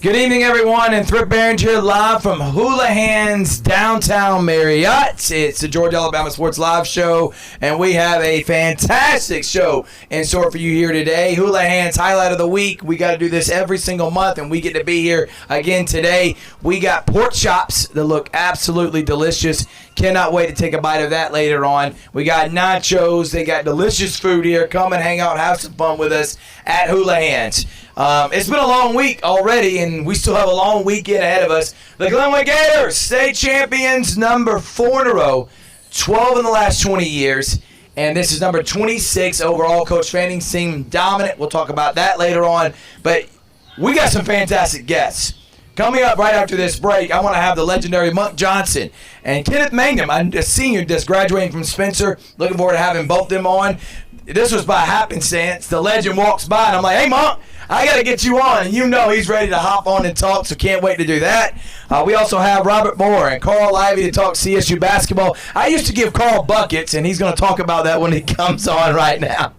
Good evening, everyone, and Thrift Barron here live from Houilihans downtown Marriott. It's the Georgia Alabama Sports Live Show, and we have a fantastic show in store for you here today. Houilihans Highlight of the Week. We got to do this every single month, and we get to be here again today. We got pork chops that look absolutely delicious. Cannot wait to take a bite of that later on. We got nachos. They got delicious food here. Come and hang out, have some fun with us at Houilihans. It's been a long week already, and we still have a long weekend ahead of us. The Glenwood Gators, state champions, number 4 in a row, 12 in the last 20 years, and this is number 26 overall. Coach Fanning seemed dominant. We'll talk about that later on, but we got some fantastic guests. Coming up right after this break, I want to have the legendary Monk Johnson and Kenneth Mangum, a senior just graduating from Spencer. Looking forward to having both them on. This was by happenstance. The legend walks by, and I'm like, hey, Monk, I got to get you on. And you know he's ready to hop on and talk, so can't wait to do that. We also have Robert Moore and Carl Ivey to talk CSU basketball. I used to give Carl buckets, and he's going to talk about that when he comes on right now.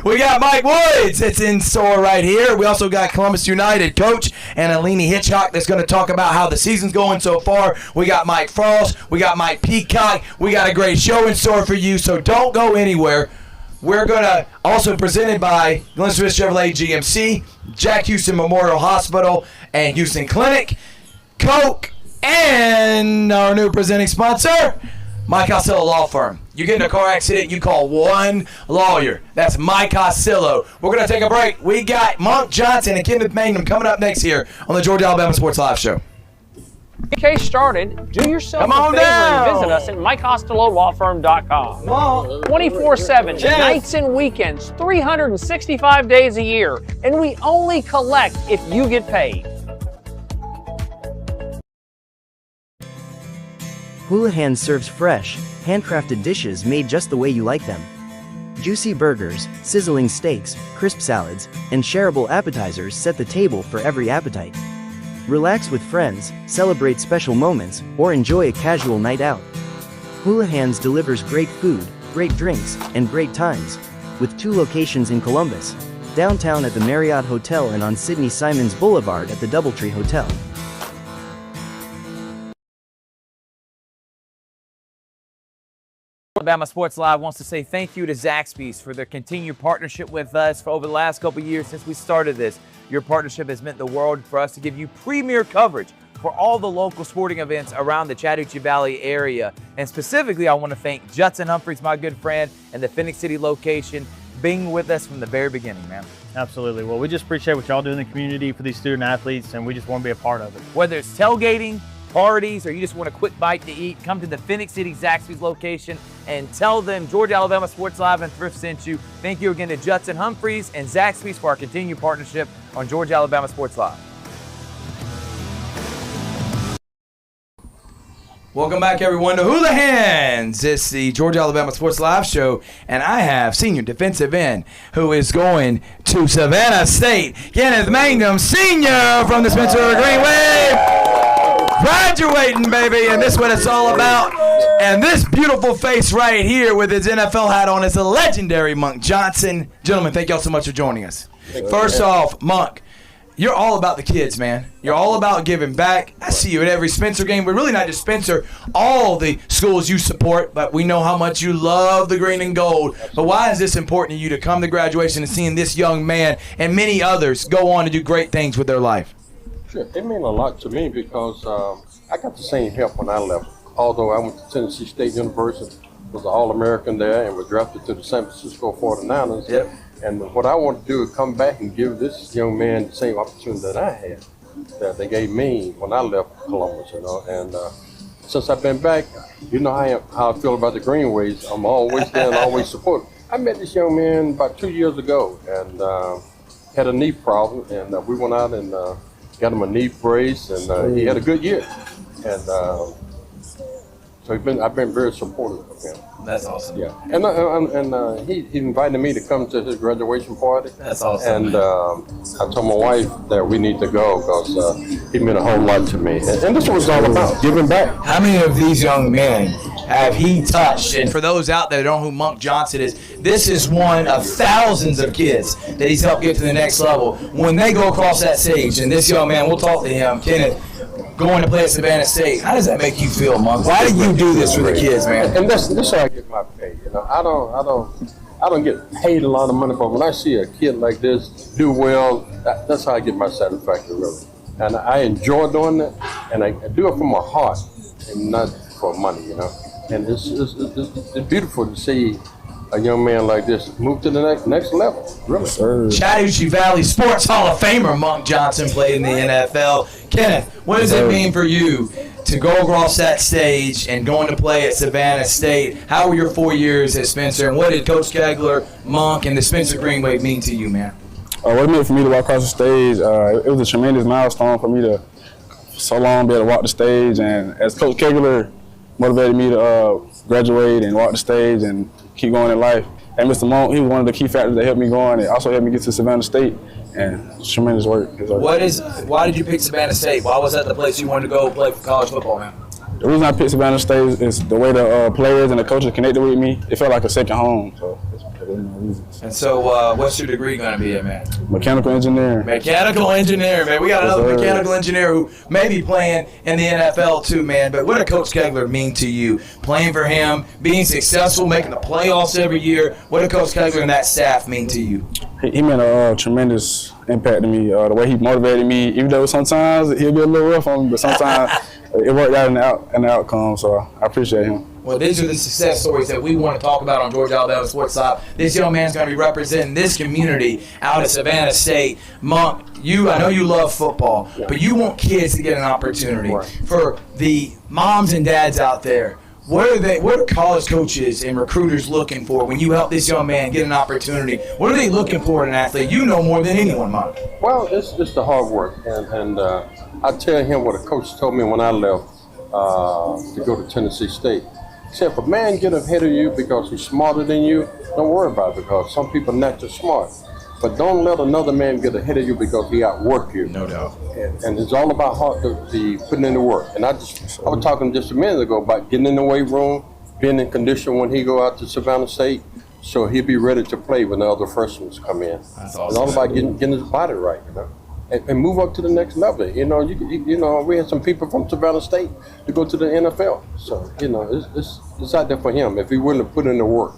We got Mike Woods that's in store right here. We also got Columbus United coach and Alini Hitchcock that's going to talk about how the season's going so far. We got Mike Frost. We got Mike Peacock. We got a great show in store for you, so don't go anywhere. We're going to also presented by Glenn Smith Chevrolet GMC, Jack Houston Memorial Hospital, and Houston Clinic, Coke, and our new presenting sponsor, Mike Costello Law Firm. You get in a car accident, you call one lawyer. That's Mike Costello. We're going to take a break. We got Monk Johnson and Kenneth Mangum coming up next here on the Georgia Alabama Sports Live Show. Case started, do yourself a favor and visit us at MikeCostelloLawFirm.com. 24/7, nights and weekends, 365 days a year, and we only collect if you get paid. Houilihans serves fresh, handcrafted dishes made just the way you like them. Juicy burgers, sizzling steaks, crisp salads, and shareable appetizers set the table for every appetite. Relax with friends, celebrate special moments, or enjoy a casual night out. Houilihans delivers great food, great drinks, and great times, with 2 locations in Columbus, downtown at the Marriott Hotel and on Sidney Simons Boulevard at the Doubletree Hotel. Alabama Sports Live wants to say thank you to Zaxby's for their continued partnership with us for over the last couple of years since we started this. Your partnership has meant the world for us to give you premier coverage for all the local sporting events around the Chattahoochee Valley area. And specifically, I want to thank Judson Humphreys, my good friend, and the Phoenix City location being with us from the very beginning, man. Absolutely. Well, we just appreciate what y'all do in the community for these student athletes, and we just want to be a part of it. Whether it's tailgating, parties, or you just want a quick bite to eat, come to the Phoenix City Zaxby's location and tell them Georgia Alabama Sports Live and Thrift sent you. Thank you again to Judson Humphreys and Zaxby's for our continued partnership on Georgia Alabama Sports Live. Welcome back, everyone, to Houilihans. It's the Georgia Alabama Sports Live Show, and I have senior defensive end who is going to Savannah State, Kenneth Mangum, senior from the Spencer Green Wave. Graduating, baby, and this is what it's all about. And this beautiful face right here with his NFL hat on is the legendary Monk Johnson. Gentlemen, thank y'all so much for joining us. First off, Monk, you're all about the kids, man. You're all about giving back. I see you at every Spencer game, but really not just Spencer, all the schools you support, but we know how much you love the green and gold. But why is this important to you to come to graduation and seeing this young man and many others go on to do great things with their life? Sure, it meant a lot to me because I got the same help when I left. Although I went to Tennessee State University, was an All-American there, and was drafted to the San Francisco 49ers. Yep. And what I want to do is come back and give this young man the same opportunity that I had, that they gave me when I left Columbus, you know. And since I've been back, you know how I feel about the Greenways. I'm always there and always supportive. I met this young man about 2 years ago and had a knee problem, and we went out and got him a knee brace, and he had a good year. And so I've been very supportive of him. That's awesome. Yeah, and he invited me to come to his graduation party. That's awesome. And I told my wife that we need to go because he meant a whole lot to me. And this was all about giving back. How many of these young men have he touched. And for those out there that don't know who Monk Johnson is, this is one of thousands of kids that he's helped get to the next level. When they go across that stage, and this young man, we'll talk to him, Kenneth, going to play at Savannah State, how does that make you feel, Monk? Why do you do this for the kids, man? And that's how I get my pay. You know, I don't get paid a lot of money, but when I see a kid like this do well, that's how I get my satisfaction, really. And I enjoy doing it, and I do it from my heart, and not for money, you know. And it's beautiful to see a young man like this move to the next level, really. Chattahoochee Valley Sports Hall of Famer Monk Johnson played in the NFL. Kenneth, what does it mean for you to go across that stage and going to play at Savannah State? How were your 4 years at Spencer, and what did Coach Kegler, Monk, and the Spencer Greenway mean to you, man? What it meant for me to walk across the stage, it was a tremendous milestone for me to so long be able to walk the stage, and as Coach Kegler motivated me to graduate and walk the stage and keep going in life. And Mr. Monk, he was one of the key factors that helped me go on. It also helped me get to Savannah State, and it's tremendous work. Why did you pick Savannah State? Why was that the place you wanted to go play for college football, man? The reason I picked Savannah State is the way the players and the coaches connected with me. It felt like a second home, so that's one of my reasons. And so what's your degree going to be in, man? Mechanical engineering. Mechanical engineer, man. We got another mechanical engineer who may be playing in the NFL too, man. But what did Coach Kegler mean to you? Playing for him, being successful, making the playoffs every year. What did Coach Kegler and that staff mean to you? He meant a tremendous impact to me. The way he motivated me, even though sometimes he'll be a little rough on me, but sometimes it worked out in the outcome, so I appreciate him. Well, these are the success stories that we want to talk about on Georgia Alabama Sports Live. This young man's going to be representing this community out at Savannah State. Monk, I know you love football, but you want kids to get an opportunity. For the moms and dads out there, what are college coaches and recruiters looking for when you help this young man get an opportunity? What are they looking for in an athlete? You know more than anyone, Monk. Well, it's the hard work, and I tell him what a coach told me when I left to go to Tennessee State. He said, if a man get ahead of you because he's smarter than you, don't worry about it, because some people are naturally smart. But don't let another man get ahead of you because he outworked you. No doubt. And it's all about the putting in the work. And I was talking just a minute ago about getting in the weight room, being in condition when he go out to Savannah State, so he'll be ready to play when the other freshmen come in. That's awesome. It's all about getting his body right, you know. And move up to the next level. You know, you know, we had some people from Savannah State to go to the NFL. So, you know, it's out there for him. If he's willing to put in the work,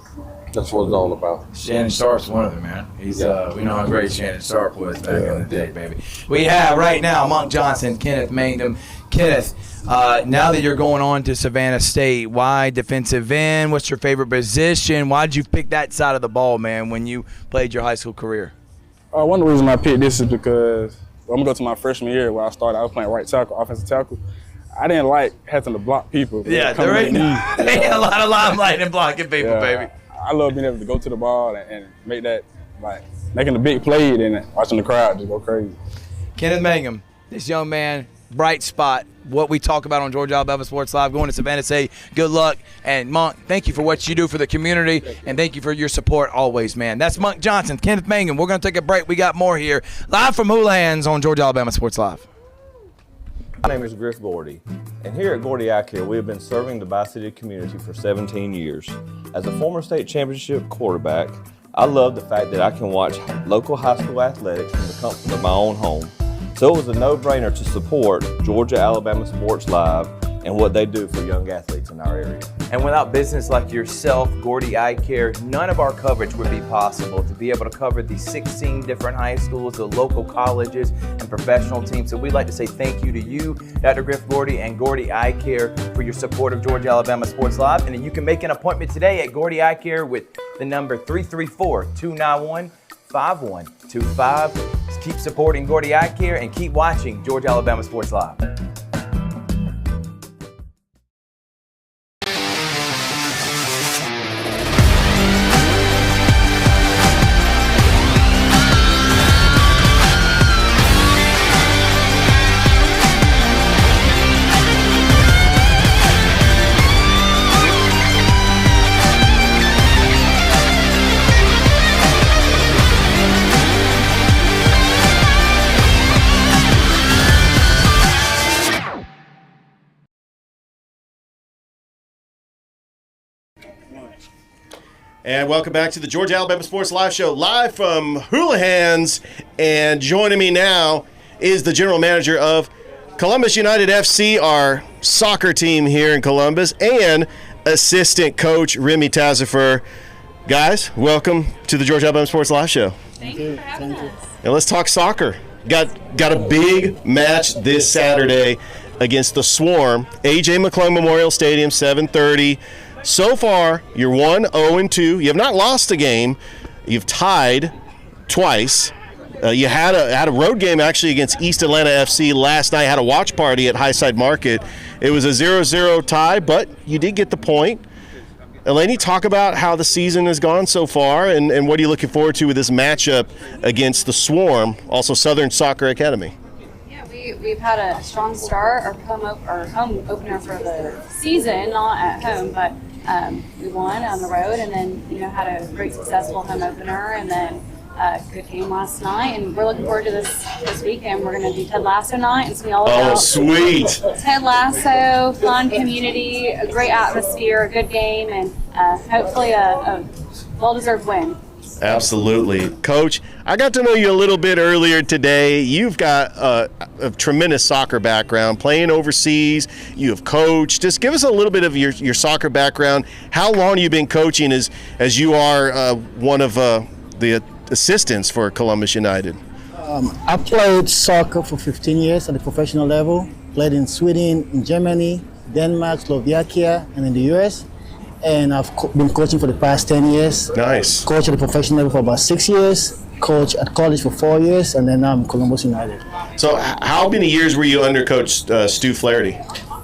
that's what it's all about. Shannon Sharp's one of them, man. He's we know how great Shannon Sharp was back in the day, baby. We have right now Monk Johnson, Kenneth Mangum. Kenneth, now that you're going on to Savannah State, why defensive end? What's your favorite position? Why did you pick that side of the ball, man, when you played your high school career? One of the reasons I picked this is because I'm going to go to my freshman year where I started. I was playing right tackle, offensive tackle. I didn't like having to block people. Yeah, there ain't a lot of limelight in blocking people, baby. I love being able to go to the ball and make that, like, making a big play and watching the crowd just go crazy. Kenneth Mangum, this young man, bright spot, what we talk about on Georgia Alabama Sports Live, going to Savannah State. Good luck. And, Monk, thank you for what you do for the community, and thank you for your support always, man. That's Monk Johnson, Kenneth Mangum. We're going to take a break. We got more here. Live from Houilihans on Georgia Alabama Sports Live. My name is Griff Gordy, and here at Gordy Eye Care, we have been serving the Bi-City community for 17 years. As a former state championship quarterback, I love the fact that I can watch local high school athletics from the comfort of my own home. So it was a no-brainer to support Georgia Alabama Sports Live and what they do for young athletes in our area. And without business like yourself, Gordy Eye Care, none of our coverage would be possible to be able to cover the 16 different high schools, the local colleges, and professional teams. So we'd like to say thank you to you, Dr. Griff Gordy and Gordy Eye Care, for your support of Georgia Alabama Sports Live. And you can make an appointment today at Gordy Eye Care with the number 334-291-5125. Keep supporting Gordy Eye Care and keep watching Georgia Alabama Sports Live. And welcome back to the Georgia Alabama Sports Live Show, live from Houilihans. And joining me now is the general manager of Columbus United FC, our soccer team here in Columbus, and assistant coach Remy Tazifer. Guys, welcome to the Georgia Alabama Sports Live Show. Thank you for having us. And let's talk soccer. Got a big match this Saturday against the Swarm, A.J. McClung Memorial Stadium, 7:30. So far, you're 1-0-2. You have not lost a game. You've tied twice. You had a road game actually against East Atlanta FC last night. Had a watch party at Highside Market. It was a 0-0 tie, but you did get the point. Eleni, talk about how the season has gone so far, and what are you looking forward to with this matchup against the Swarm, also Southern Soccer Academy? We've had a strong start. Our home opener for the season, not at home, but we won on the road, and then had a great successful home opener, and then a good game last night. And we're looking forward to this weekend. We're going to do Ted Lasso night. It's going to be all about sweet Ted Lasso, fun community, a great atmosphere, a good game, and hopefully a well-deserved win. Absolutely. Coach, I got to know you a little bit earlier today. You've got a tremendous soccer background, playing overseas. You have coached. Just give us a little bit of your soccer background. How long have you been coaching as you are one of the assistants for Columbus United? I played soccer for 15 years at the professional level. Played in Sweden, in Germany, Denmark, Slovakia, and in the U.S. And I've been coaching for the past 10 years. Nice. Coached at the professional level for about 6 years. Coached at college for 4 years, and then now I'm Columbus United. So how many years were you under Coach Stu Flaherty?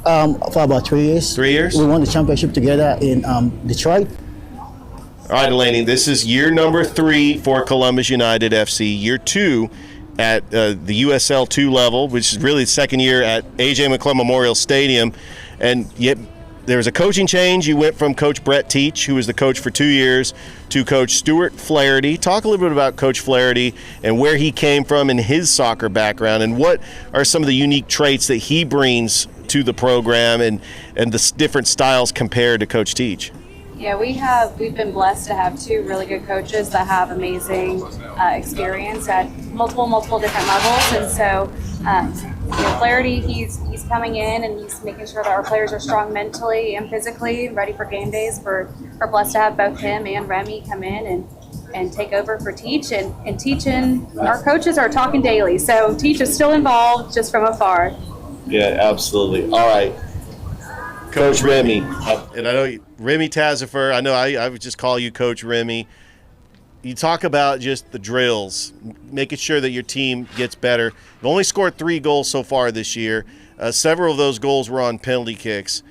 For about 3 years. 3 years? We won the championship together in Detroit. All right, Eleni, this is year number 3 for Columbus United FC. Year 2 at the USL 2 level, which is really the second year at A.J. McClung Memorial Stadium. And yet there was a coaching change. You went from Coach Brett Teach, who was the coach for 2 years, to Coach Stuart Flaherty. Talk a little bit about Coach Flaherty and where he came from in his soccer background, and what are some of the unique traits that he brings to the program and the different styles compared to Coach Teach. Yeah, we've been blessed to have 2 really good coaches that have amazing experience at multiple different levels, and so Flaherty, he's coming in and he's making sure that our players are strong mentally and physically, ready for game days. We're blessed to have both him and Remy come in and take over for Teach, and teaching. Our coaches are talking daily, so Teach is still involved, just from afar. Yeah, absolutely. All right, Coach Remy, and I know Remy Tazifer. I know I would just call you Coach Remy. You talk about just the drills, making sure that your team gets better. You've only scored 3 goals so far this year. Several of those goals were on penalty kicks.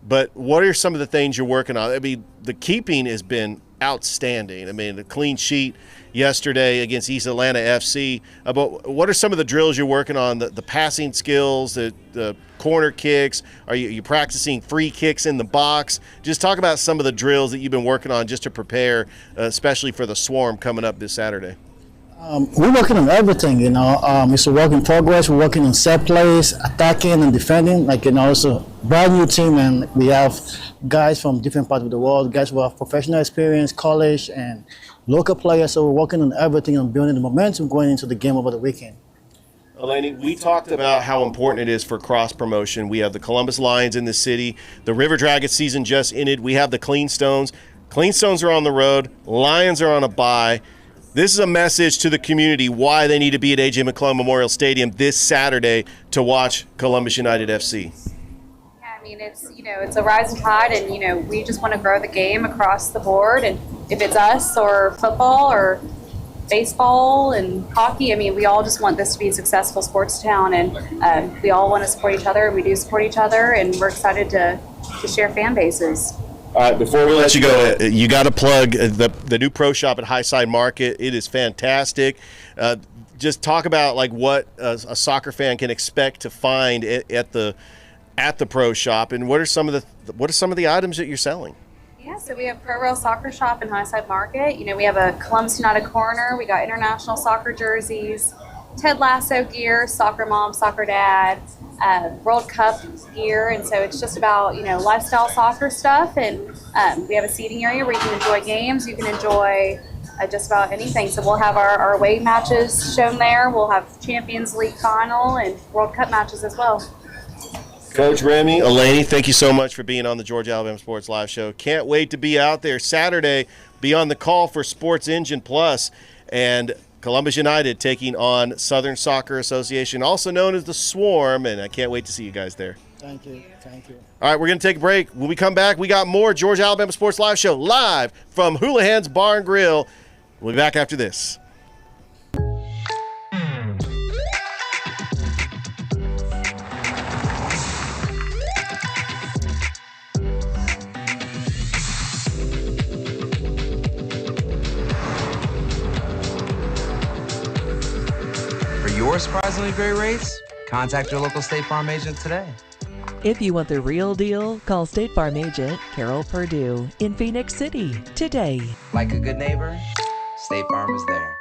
But what are some of the things you're working on? I mean, the keeping has been outstanding. I mean, the clean sheet yesterday against East Atlanta FC. But what are some of the drills you're working on? The passing skills, the corner kicks? Are you practicing free kicks in the box? Just talk about some of the drills that you've been working on just to prepare, especially for the Swarm coming up this Saturday. We're working on everything, it's a work in progress. We're working on set plays, attacking and defending. It's a brand new team, and we have guys from different parts of the world, guys who have professional experience, college, and local players. So we're working on everything and building the momentum going into the game over the weekend. Eleni, we talked about how important it is for cross-promotion. We have the Columbus Lions in the city. The River Dragons season just ended. We have the Clean Stones. Clean Stones are on the road. Lions are on a bye. This is a message to the community why they need to be at A.J. McClung Memorial Stadium this Saturday to watch Columbus United FC. Yeah, I mean, it's a rising tide, and we just want to grow the game across the board. And if it's us or football or baseball and hockey, I mean, we all just want this to be a successful sports town, and we all want to support each other, and we do support each other, and we're excited to share fan bases. All right, before we let you go, you got to plug the new pro shop at Highside Market. It is fantastic. Just talk about what a soccer fan can expect to find at the pro shop, and what are some of the items that you're selling? Yeah, so we have Pro Rail Soccer Shop in Highside Market. We have a Columbus United corner. We got international soccer jerseys, Ted Lasso gear, soccer mom, soccer dad, World Cup gear, and so it's just about lifestyle soccer stuff. And we have a seating area where you can enjoy games. You can enjoy just about anything. So we'll have our away matches shown there. We'll have Champions League final and World Cup matches as well. Coach Remy, Elaney, thank you so much for being on the Georgia Alabama Sports Live Show. Can't wait to be out there Saturday. Be on the call for Sports Engine Plus and Columbus United taking on Southern Soccer Association, also known as the Swarm, and I can't wait to see you guys there. Thank you. Thank you. All right, we're going to take a break. When we come back, we got more Georgia Alabama Sports Live Show live from Houilihans Bar and Grill. We'll be back after this. Your surprisingly great rates? Contact your local State Farm agent today. If you want the real deal, call State Farm agent Carol Purdue in Phoenix City today. Like a good neighbor, State Farm is there.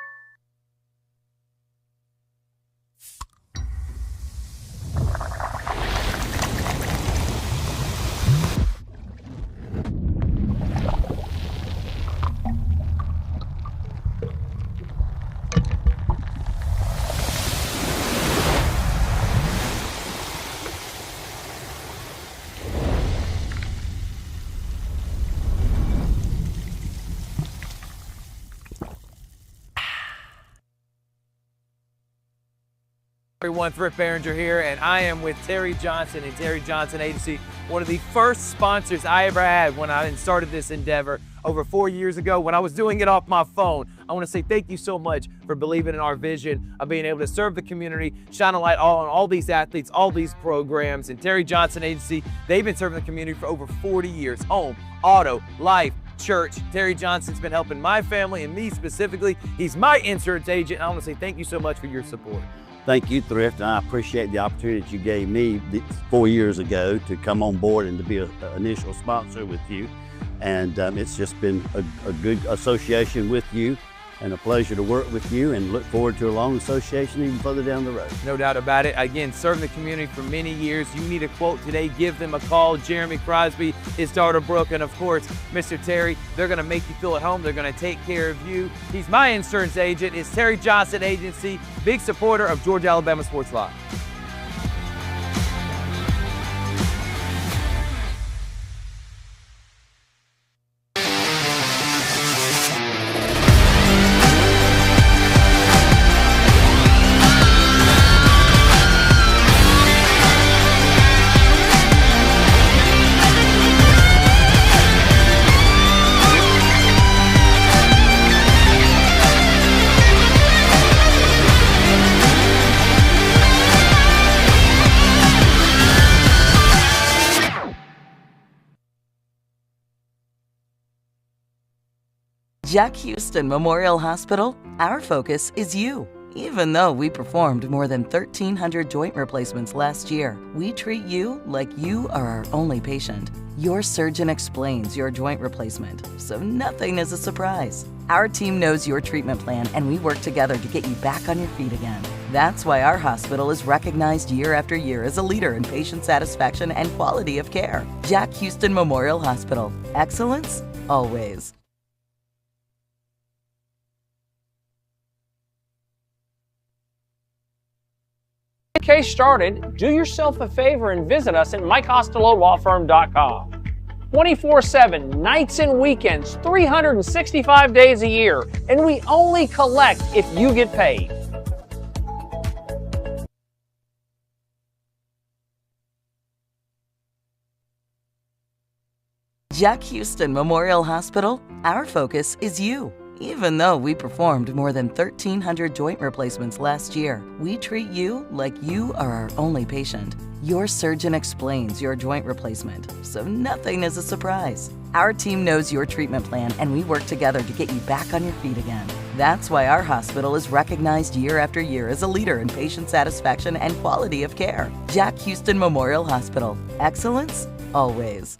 Everyone, Thrift Behringer here, and I am with Terry Johnson and Terry Johnson Agency, one of the first sponsors I ever had when I started this endeavor over 4 years ago when I was doing it off my phone. I want to say thank you so much for believing in our vision of being able to serve the community, shine a light on all these athletes, all these programs. And Terry Johnson Agency, they've been serving the community for over 40 years. Home, auto, life, church. Terry Johnson's been helping my family and me specifically. He's my insurance agent. I want to say thank you so much for your support. Thank you, Thrift, and I appreciate the opportunity that you gave me 4 years ago to come on board and to be an initial sponsor with you. And it's just been a good association with you and a pleasure to work with you, and look forward to a long association even further down the road. No doubt about it. Again, serving the community for many years. You need a quote today, give them a call. Jeremy Crosby, his daughter Brooke, and of course, Mr. Terry. They're gonna make you feel at home. They're gonna take care of you. He's my insurance agent. It's Terry Johnson Agency, big supporter of Georgia Alabama Sports Live. Jack Houston Memorial Hospital, our focus is you. Even though we performed more than 1,300 joint replacements last year, we treat you like you are our only patient. Your surgeon explains your joint replacement, so nothing is a surprise. Our team knows your treatment plan, and we work together to get you back on your feet again. That's why our hospital is recognized year after year as a leader in patient satisfaction and quality of care. Jack Houston Memorial Hospital. Excellence, always. Case started, do yourself a favor and visit us at MikeCostelloLawFirm.com. 24/7, nights and weekends, 365 days a year, and we only collect if you get paid. Jack Houston Memorial Hospital, our focus is you. Even though we performed more than 1,300 joint replacements last year, we treat you like you are our only patient. Your surgeon explains your joint replacement, so nothing is a surprise. Our team knows your treatment plan, and we work together to get you back on your feet again. That's why our hospital is recognized year after year as a leader in patient satisfaction and quality of care. Jack Houston Memorial Hospital. Excellence, always.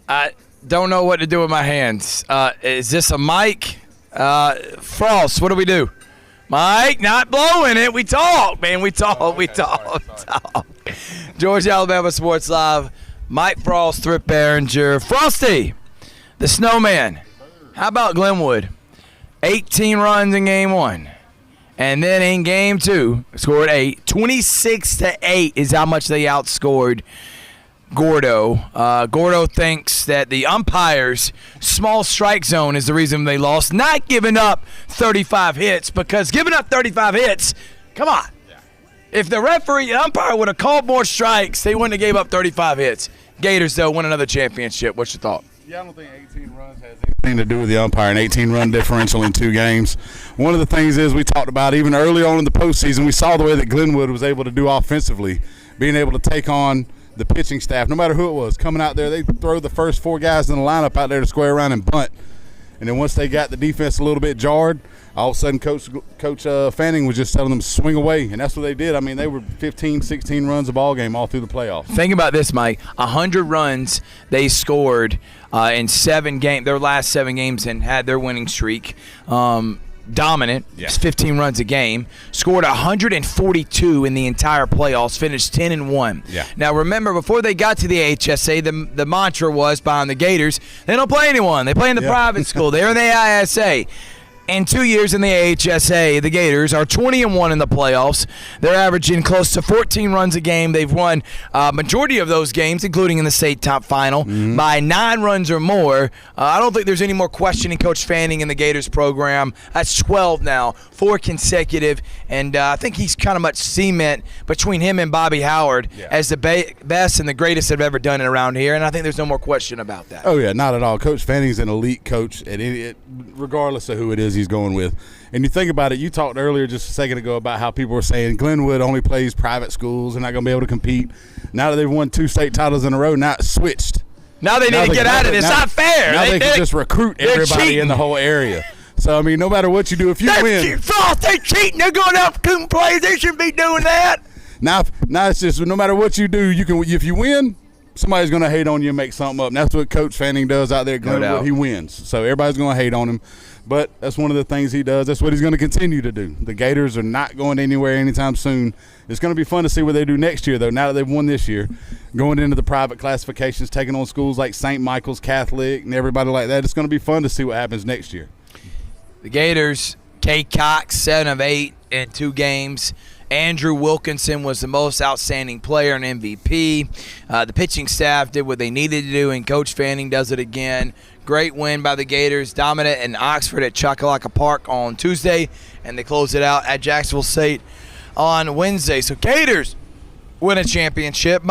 I don't know what to do with my hands. Is this a mic? Frost, what do we do? Mike, not blowing it. We talk, man. We talk. Georgia, Alabama Sports Live. Mike Frost, Thrift Behringer. Frosty, the snowman. How about Glenwood? 18 runs in game 1. And then in game 2, scored 8. 26-8 is how much they outscored Gordo. Gordo thinks that the umpires' small strike zone is the reason they lost, not giving up 35 hits, because giving up 35 hits, come on. If the umpire would have called more strikes, they wouldn't have gave up 35 hits. Gators, though, win another championship. What's your thought? Yeah, I don't think 18 runs has anything to do with the umpire, an 18-run differential in 2 games. One of the things is we talked about even early on in the postseason, we saw the way that Glenwood was able to do offensively, being able to take on the pitching staff, no matter who it was, coming out there. They throw the first 4 guys in the lineup out there to square around and bunt. And then once they got the defense a little bit jarred, all of a sudden Coach Fanning was just telling them to swing away, and that's what they did. I mean, they were 15, 16 runs a ball game all through the playoffs. Think about this, Mike. 100 runs they scored in 7 games, their last 7 games, and had their winning streak. Dominant, 15 runs a game, scored 142 in the entire playoffs, finished 10-1. Yeah. Now remember, before they got to the AHSA, the mantra was behind the Gators, they don't play anyone. They play in the private school. They're in the ISA. In 2 years in the AHSA, the Gators are 20-1 in the playoffs. They're averaging close to 14 runs a game. They've won majority of those games, including in the state top final, by 9 runs or more. I don't think there's any more questioning Coach Fanning in the Gators program. That's 12 now, 4 consecutive, and I think he's kind of much cement between him and Bobby Howard as the best and the greatest they've ever done it around here, and I think there's no more question about that. Oh, yeah, not at all. Coach Fanning's an elite coach, regardless of who it is he's going with. And you think about it, you talked earlier just a second ago about how people were saying Glenwood only plays private schools and not going to be able to compete. Now that they've won 2 state titles in a row, now it's switched. Now they need to get out of it. It's not fair. Now they can just recruit everybody in the whole area. So, I mean, no matter what you do, if you win. They're cheating. They're going up couldn't play. They shouldn't be doing that. Now it's just no matter what you do, you can. If you win, somebody's going to hate on you and make something up. And that's what Coach Fanning does out there at Glenwood. No, he wins. So everybody's going to hate on him. But that's one of the things he does. That's what he's going to continue to do. The Gators are not going anywhere anytime soon. It's going to be fun to see what they do next year, though, now that they've won this year. Going into the private classifications, taking on schools like St. Michael's Catholic and everybody like that. It's going to be fun to see what happens next year. The Gators, Kay Cox, 7 of 8 in 2 games. Andrew Wilkinson was the most outstanding player and MVP. The pitching staff did what they needed to do, and Coach Fanning does it again. Great win by the Gators, dominant in Oxford at Chocolaca Park on Tuesday, and they close it out at Jacksonville State on Wednesday. So Gators win a championship.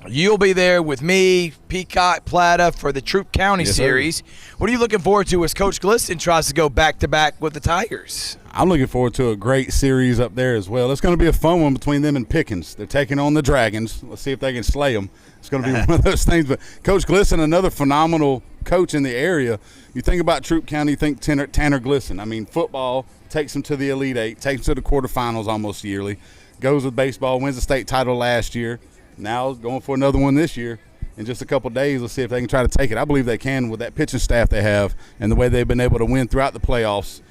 You'll be there with me, Peacock, Plata for the Troup County series. What are you looking forward to as Coach Glisson tries to go back-to-back with the Tigers? I'm looking forward to a great series up there as well. It's going to be a fun one between them and Pickens. They're taking on the Dragons. Let's see if they can slay them. It's going to be one of those things. But Coach Glisson, another phenomenal coach in the area. You think about Troup County, you think Tanner Glisson. I mean, football takes them to the Elite Eight, takes them to the quarterfinals almost yearly, goes with baseball, wins the state title last year. Now going for another one this year. In just a couple of days, let's see if they can try to take it. I believe they can with that pitching staff they have and the way they've been able to win throughout the playoffs.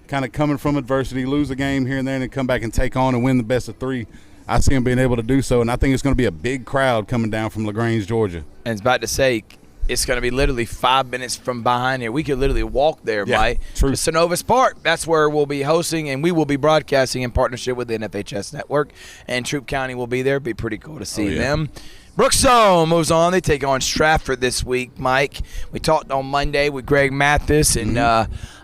Kind of coming from adversity, lose a game here and there, and then come back and take on and win the best of 3. I see them being able to do so, and I think it's going to be a big crowd coming down from LaGrange, Georgia. And I was about to say, it's going to be literally 5 minutes from behind here. We could literally walk there, Mike. True. To Synovus Park. That's where we'll be hosting, and we will be broadcasting in partnership with the NFHS Network. And Troup County will be there. It'd be pretty cool to see them. Brookstone moves on. They take on Stratford this week, Mike. We talked on Monday with Greg Mathis, and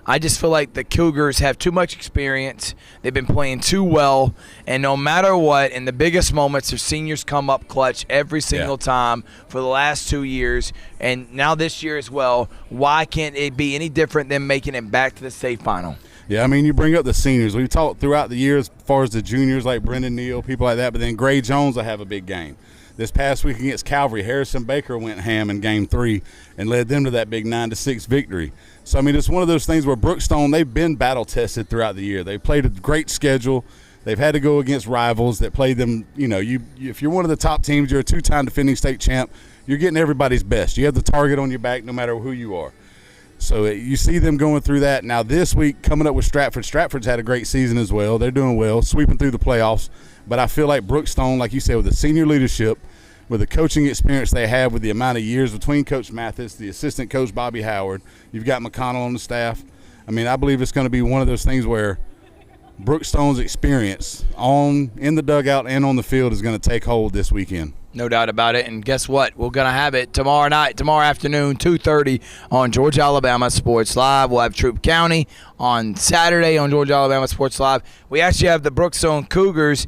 I just feel like the Cougars have too much experience. They've been playing too well, and no matter what, in the biggest moments, their seniors come up clutch every single time for the last 2 years, and now this year as well. Why can't it be any different than making it back to the state final? Yeah, I mean, you bring up the seniors. We've talked throughout the years as far as the juniors like Brendan Neal, people like that, but then Gray Jones will have a big game. This past week against Calvary, Harrison Baker went ham in Game 3 and led them to that big 9-6 victory. So, I mean, it's one of those things where Brookstone, they've been battle-tested throughout the year. They've played a great schedule. They've had to go against rivals that played them. You know, if you're one of the top teams, you're a 2-time defending state champ, you're getting everybody's best. You have the target on your back no matter who you are. So you see them going through that. Now this week, coming up with Stratford. Stratford's had a great season as well. They're doing well, sweeping through the playoffs. But I feel like Brookstone, like you said, with the senior leadership, with the coaching experience they have, with the amount of years between Coach Mathis, the assistant coach Bobby Howard, you've got McConnell on the staff. I mean, I believe it's going to be one of those things where Brookstone's experience in the dugout and on the field is going to take hold this weekend. No doubt about it. And guess what? We're going to have it tomorrow afternoon, 2:30 on Georgia Alabama Sports Live. We'll have Troup County on Saturday on Georgia Alabama Sports Live. We actually have the Brookstone Cougars.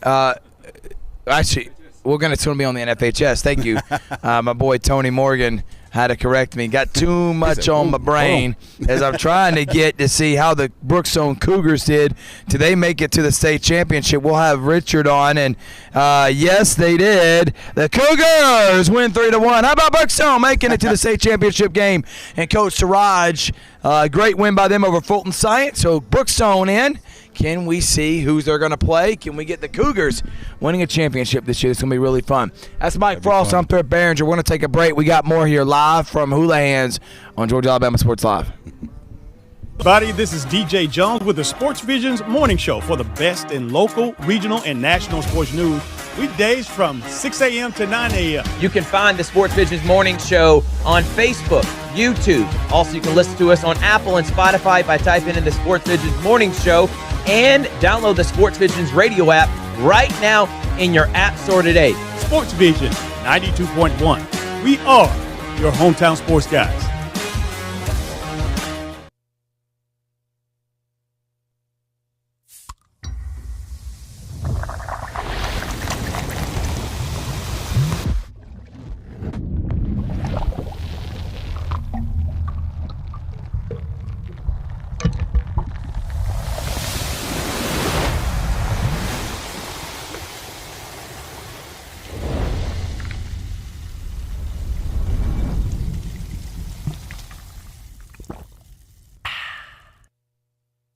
Actually, we're going to be on the NFHS. Thank you. My boy Tony Morgan had to correct me. Got too much on my brain as I'm trying to get to see how the Brookstone Cougars did. Did they make it to the state championship? We'll have Richard on, and yes, they did. The Cougars win 3-1. How about Brookstone making it to the state championship game? And Coach Siraj, great win by them over Fulton Science. So Brookstone in. Can we see who's they're going to play? Can we get the Cougars winning a championship this year? It's going to be really fun. That's Mike Frost. I'm Thurp Behringer. We're going to take a break. We got more here live from Houilihans on Georgia Alabama Sports Live. Everybody, this is DJ Jones with the Sports Vision's morning show for the best in local, regional, and national sports news. Weekdays from 6 a.m. to 9 a.m. You can find the Sports Vision's morning show on Facebook, YouTube. Also, you can listen to us on Apple and Spotify by typing in the Sports Vision's morning show, and download the Sports Vision's radio app right now in your app store today. Sports Vision 92.1. We are your hometown sports guys.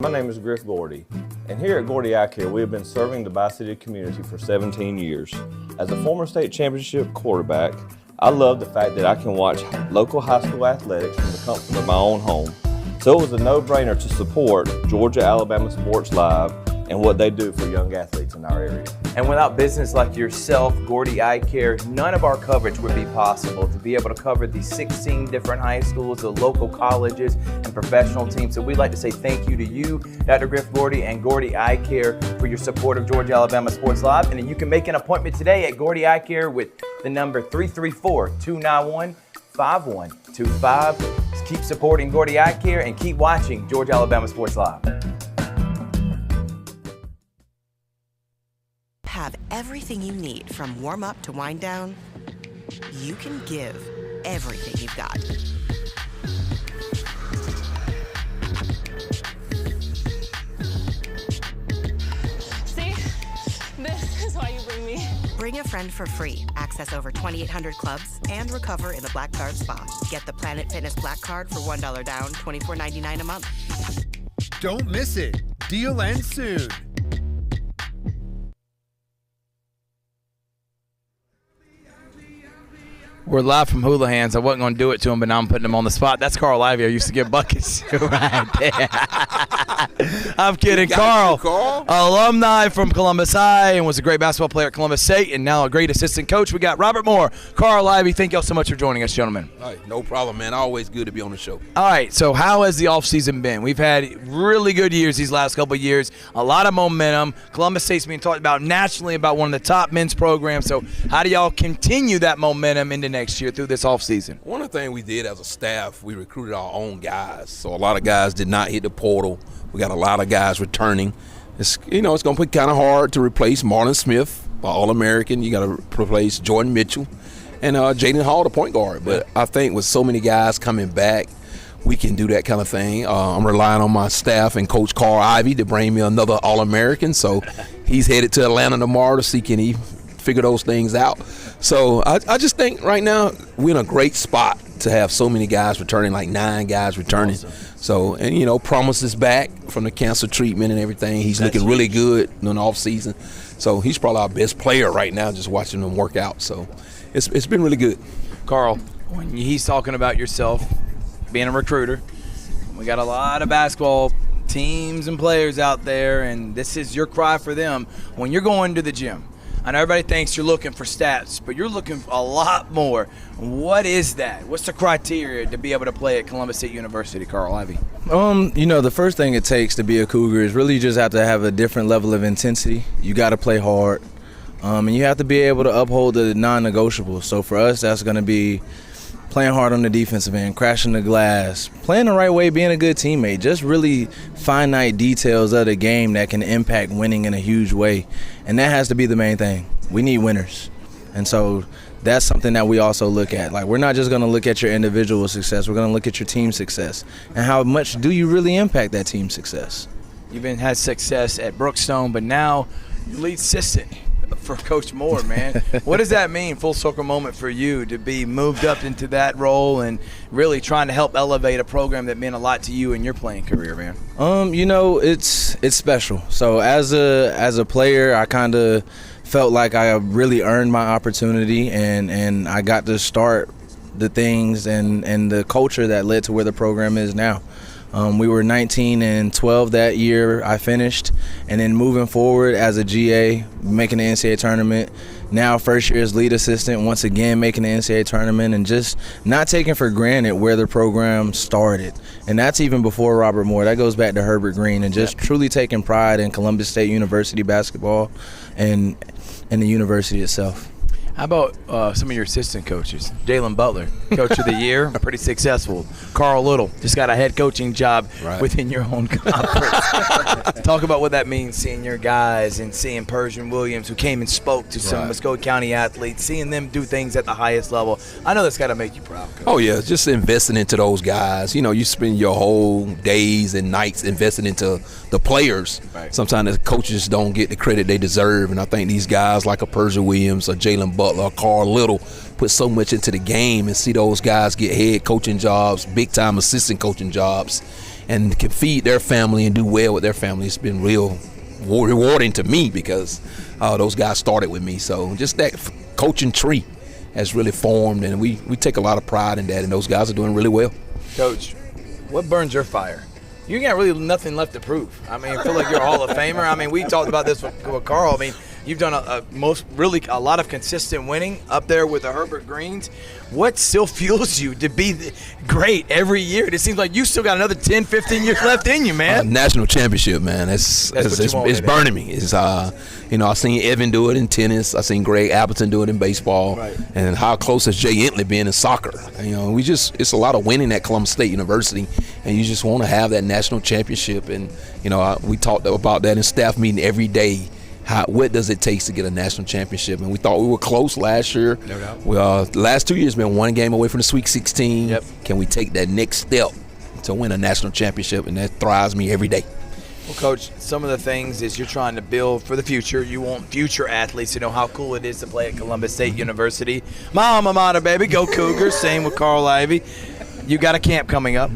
My name is Griff Gordy, and here at Gordy Eye Care, we have been serving the Bi-City community for 17 years. As a former state championship quarterback, I love the fact that I can watch local high school athletics from the comfort of my own home. So it was a no-brainer to support Georgia Alabama Sports Live and what they do for young athletes in our area. And without business like yourself, Gordy Eye Care, none of our coverage would be possible. To be able to cover the 16 different high schools, the local colleges, and professional teams. So we'd like to say thank you to you, Dr. Griff Gordy, and Gordy Eye Care for your support of Georgia Alabama Sports Live. And then you can make an appointment today at Gordy Eye Care with the number 334-291-5125. Keep supporting Gordy Eye Care and keep watching Georgia Alabama Sports Live. Have everything you need from warm up to wind down? You can give everything you've got. See? This is why you bring me. Bring a friend for free. Access over 2,800 clubs and recover in the Black Card Spa. Get the Planet Fitness Black Card for $1 down, $24.99 a month. Don't miss it. Deal ends soon. We're live from Houilihans. I wasn't going to do it to him, but now I'm putting him on the spot. That's Carl Ivey. I used to give buckets to right there. I'm kidding. Carl, alumni from Columbus High and was a great basketball player at Columbus State and now a great assistant coach. We got Robert Moore, Carl Ivey. Thank y'all so much for joining us, gentlemen. All right, no problem, man. Always good to be on the show. All right, so how has the offseason been? We've had really good years these last couple of years, a lot of momentum. Columbus State's being talked about nationally about one of the top men's programs. So how do y'all continue that momentum into next year through this offseason? One of the things we did as a staff, we recruited our own guys. So a lot of guys did not hit the portal. We got a lot of guys returning. It's going to be kind of hard to replace Marlon Smith, All-American. You got to replace Jordan Mitchell and Jaden Hall, the point guard. But I think with so many guys coming back, we can do that kind of thing. I'm relying on my staff and Coach Carl Ivey to bring me another All-American. So he's headed to Atlanta tomorrow to see can he figure those things out. So I just think right now we're in a great spot to have so many guys returning, like 9 guys returning. Awesome. So, and Promise is back from the cancer treatment and everything. He's looking really good in the off season. So he's probably our best player right now, just watching him work out. So it's been really good. Carl, when he's talking about yourself being a recruiter, we got a lot of basketball teams and players out there, and this is your cry for them when you're going to the gym. I know everybody thinks you're looking for stats, but you're looking for a lot more. What is that? What's the criteria to be able to play at Columbus State University, Carl Ivy? The first thing it takes to be a Cougar is really you just have to have a different level of intensity. You got to play hard, and you have to be able to uphold the non-negotiables. So for us, that's going to be playing hard on the defensive end, crashing the glass, playing the right way, being a good teammate, just really finite details of the game that can impact winning in a huge way. And that has to be the main thing. We need winners. And so that's something that we also look at. Like, we're not just going to look at your individual success. We're going to look at your team success. And how much do you really impact that team success? You've had success at Brookstone, but now you lead assistant for Coach Moore, man. What does that mean, full circle moment for you, to be moved up into that role and really trying to help elevate a program that meant a lot to you in your playing career, man? It's special. So as a player, I kind of felt like I really earned my opportunity, and I got to start the things and the culture that led to where the program is now. We were 19-12 that year I finished, and then moving forward as a GA, making the NCAA tournament. Now first year as lead assistant, once again making the NCAA tournament, and just not taking for granted where the program started. And that's even before Robert Moore. That goes back to Herbert Green, and just truly taking pride in Columbus State University basketball and the university itself. How about some of your assistant coaches? Jalen Butler, Coach of the Year, pretty successful. Carl Little just got a head coaching job within your own conference. Talk about what that means, seeing your guys and seeing Persian Williams, who came and spoke to some Muskogee County athletes, seeing them do things at the highest level. I know that's got to make you proud, Coach. Oh, yeah, just investing into those guys. You spend your whole days and nights investing into the players. Sometimes the coaches don't get the credit they deserve, and I think these guys like a Persian Williams, a Jalen Butler, or Carl Little put so much into the game, and see those guys get head coaching jobs, big-time assistant coaching jobs, and can feed their family and do well with their family. It's been real rewarding to me because those guys started with me. So just that coaching tree has really formed, and we take a lot of pride in that, and those guys are doing really well. Coach, what burns your fire? You got really nothing left to prove. I mean, I feel like you're a Hall of Famer. I mean, we talked about this with Carl. I mean, you've done a lot of consistent winning up there with the Herbert Greens. What still fuels you to be great every year? It seems like you still got another 10, 15 years left in you, man. National championship, man. It's burning me. It's I've seen Evan do it in tennis. I've seen Greg Appleton do it in baseball. And how close has Jay Entley been in soccer? It's a lot of winning at Columbus State University, and you just want to have that national championship. And we talked about that in staff meeting every day. What does it take to get a national championship? And we thought we were close last year. No doubt. The last 2 years been one game away from the Sweet 16. Yep. Can we take that next step to win a national championship? And that thrives me every day. Well, Coach, some of the things is you're trying to build for the future. You want future athletes to know how cool it is to play at Columbus State University. My alma mater, baby. Go Cougars. Same with Carl Ivy. You got a camp coming up,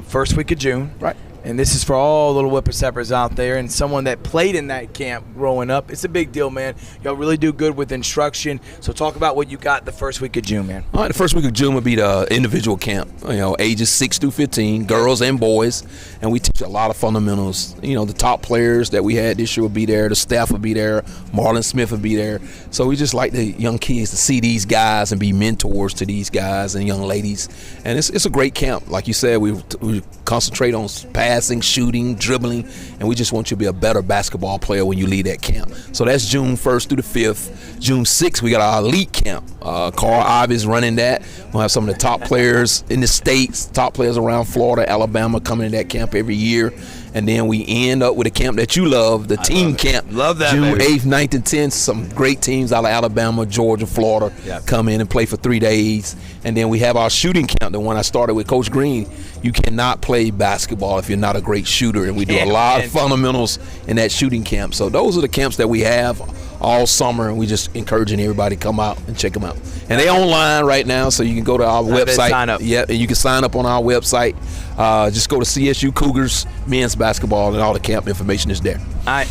first week of June. Right. And this is for all little whippersnappers out there and someone that played in that camp growing up. It's a big deal, man. Y'all really do good with instruction. So talk about what you got the first week of June, man. All right, the first week of June would be the individual camp, ages 6 through 15, girls and boys. And we teach a lot of fundamentals. The top players that we had this year will be there. The staff will be there. Marlon Smith will be there. So we just like the young kids to see these guys and be mentors to these guys and young ladies. And it's a great camp. Like you said, we concentrate on passing, shooting, dribbling, and we just want you to be a better basketball player when you leave that camp. So that's June 1st through the 5th. June 6th, we got our elite camp. Carl Ivy's running that. We'll have some of the top players in the states, top players around Florida, Alabama coming to that camp every year. And then we end up with a camp that you love, the team camp. Love that, June baby. 8th, 9th, and 10th. Some great teams out of Alabama, Georgia, Florida come in and play for 3 days. And then we have our shooting camp, the one I started with Coach Green. You cannot play basketball if you're not a great shooter. And we do a lot of fundamentals in that shooting camp. So those are the camps that we have all summer, and we just encouraging everybody to come out and check them out. And they online right now, so you can go to our website. Sign up. Yeah, and you can sign up on our website. Just go to CSU Cougars men's basketball, and all the camp information is there.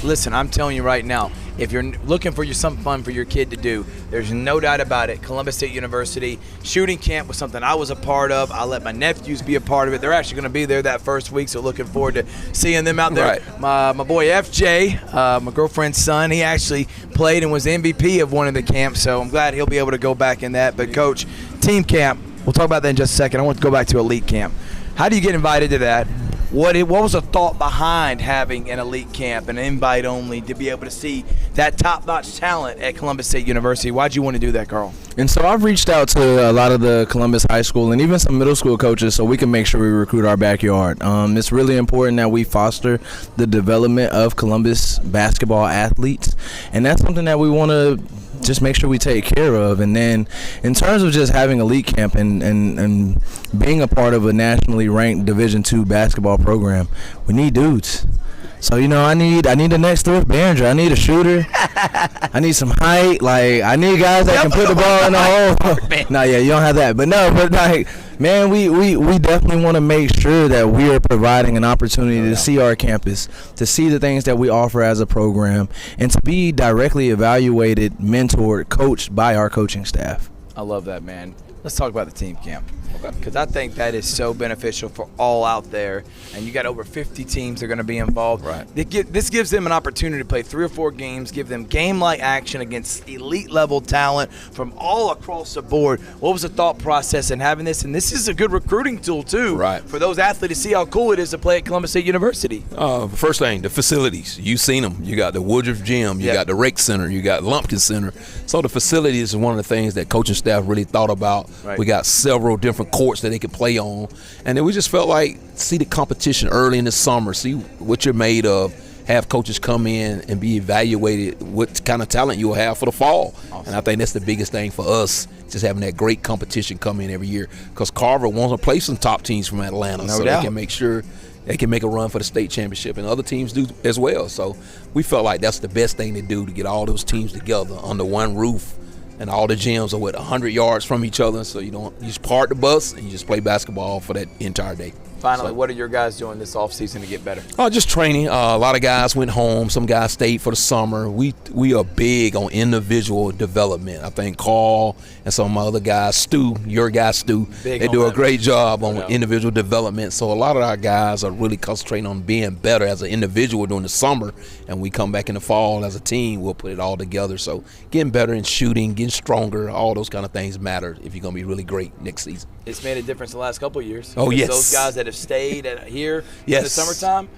Listen, I'm telling you right now, if you're looking for something fun for your kid to do, there's no doubt about it. Columbus State University shooting camp was something I was a part of. I let my nephews be a part of it. They're actually going to be there that first week, so looking forward to seeing them out there. Right. My boy FJ, my girlfriend's son, he actually played and was MVP of one of the camps, so I'm glad he'll be able to go back in that. But Coach, team camp, we'll talk about that in just a second. I want to go back to elite camp. How do you get invited to that? What was the thought behind having an elite camp, an invite only, to be able to see that top-notch talent at Columbus State University? Why'd you want to do that, Carl? And so I've reached out to a lot of the Columbus high school and even some middle school coaches so we can make sure we recruit our backyard. It's really important that we foster the development of Columbus basketball athletes, and that's something that we want to just make sure we take care of. And then in terms of just having elite camp and being a part of a nationally ranked Division II basketball program, we need dudes. So, I need the next Thrift Behringer. I need a shooter. I need some height. Like, I need guys that can put the ball in the hole. No, yeah, you don't have that. But man, we definitely want to make sure that we are providing an opportunity to see our campus, to see the things that we offer as a program, and to be directly evaluated, mentored, coached by our coaching staff. I love that, man. Let's talk about the team camp, because I think that is so beneficial for all out there. And you got over 50 teams that are going to be involved. Right. This gives them an opportunity to play 3 or 4 games, give them game-like action against elite-level talent from all across the board. What was the thought process in having this? And this is a good recruiting tool, too, for those athletes to see how cool it is to play at Columbus State University. First thing, the facilities. You've seen them. You got the Woodruff Gym. You got the Rake Center. You got Lumpkin Center. So the facilities is one of the things that coaching staff really thought about. Right. We got several different courts that they could play on. And then we just felt like, see the competition early in the summer, see what you're made of, have coaches come in and be evaluated what kind of talent you'll have for the fall. Awesome. And I think that's the biggest thing for us, just having that great competition come in every year. Because Carver wants to play some top teams from Atlanta, so they can make sure they can make a run for the state championship, and other teams do as well. So we felt like that's the best thing to do, to get all those teams together under one roof. And all the gyms are 100 yards from each other, so you just park the bus and you just play basketball for that entire day. Finally, what are your guys doing this offseason to get better? Just training. A lot of guys went home. Some guys stayed for the summer. We are big on individual development. I think Carl and some of my other guys, Stu, your guy Stu, they do a great job on individual development. So a lot of our guys are really concentrating on being better as an individual during the summer, and we come back in the fall as a team, we'll put it all together. So getting better in shooting, getting stronger, all those kind of things matter if you're going to be really great next season. It's made a difference the last couple of years. Oh, yes. Those guys that have stayed here in the summertime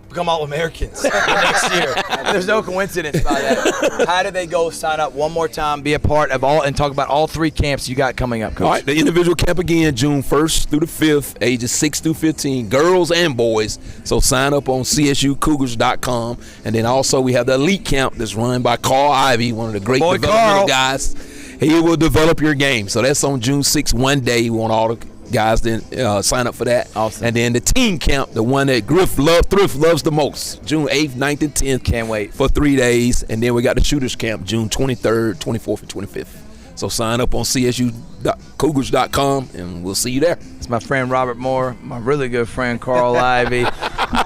become All-Americans next year. There's no coincidence by that. How do they go sign up one more time, be a part of all, and talk about all 3 camps you got coming up, Coach? All right, the individual camp again, June 1st through the 5th, ages 6 through 15, girls and boys. So sign up on CSUCougars.com. And then also we have the elite camp that's run by Carl Ivey, one of the great developmental guys. He will develop your game. So that's on June 6th, one day. We want all the guys to sign up for that. Awesome. And then the team camp, the one that Thrift loves the most, June 8th, 9th, and 10th. Can't wait. For 3 days. And then we got the shooters camp, June 23rd, 24th, and 25th. So sign up on CSUCougars.com, and we'll see you there. It's my friend Robert Moore, my really good friend Carl Ivey.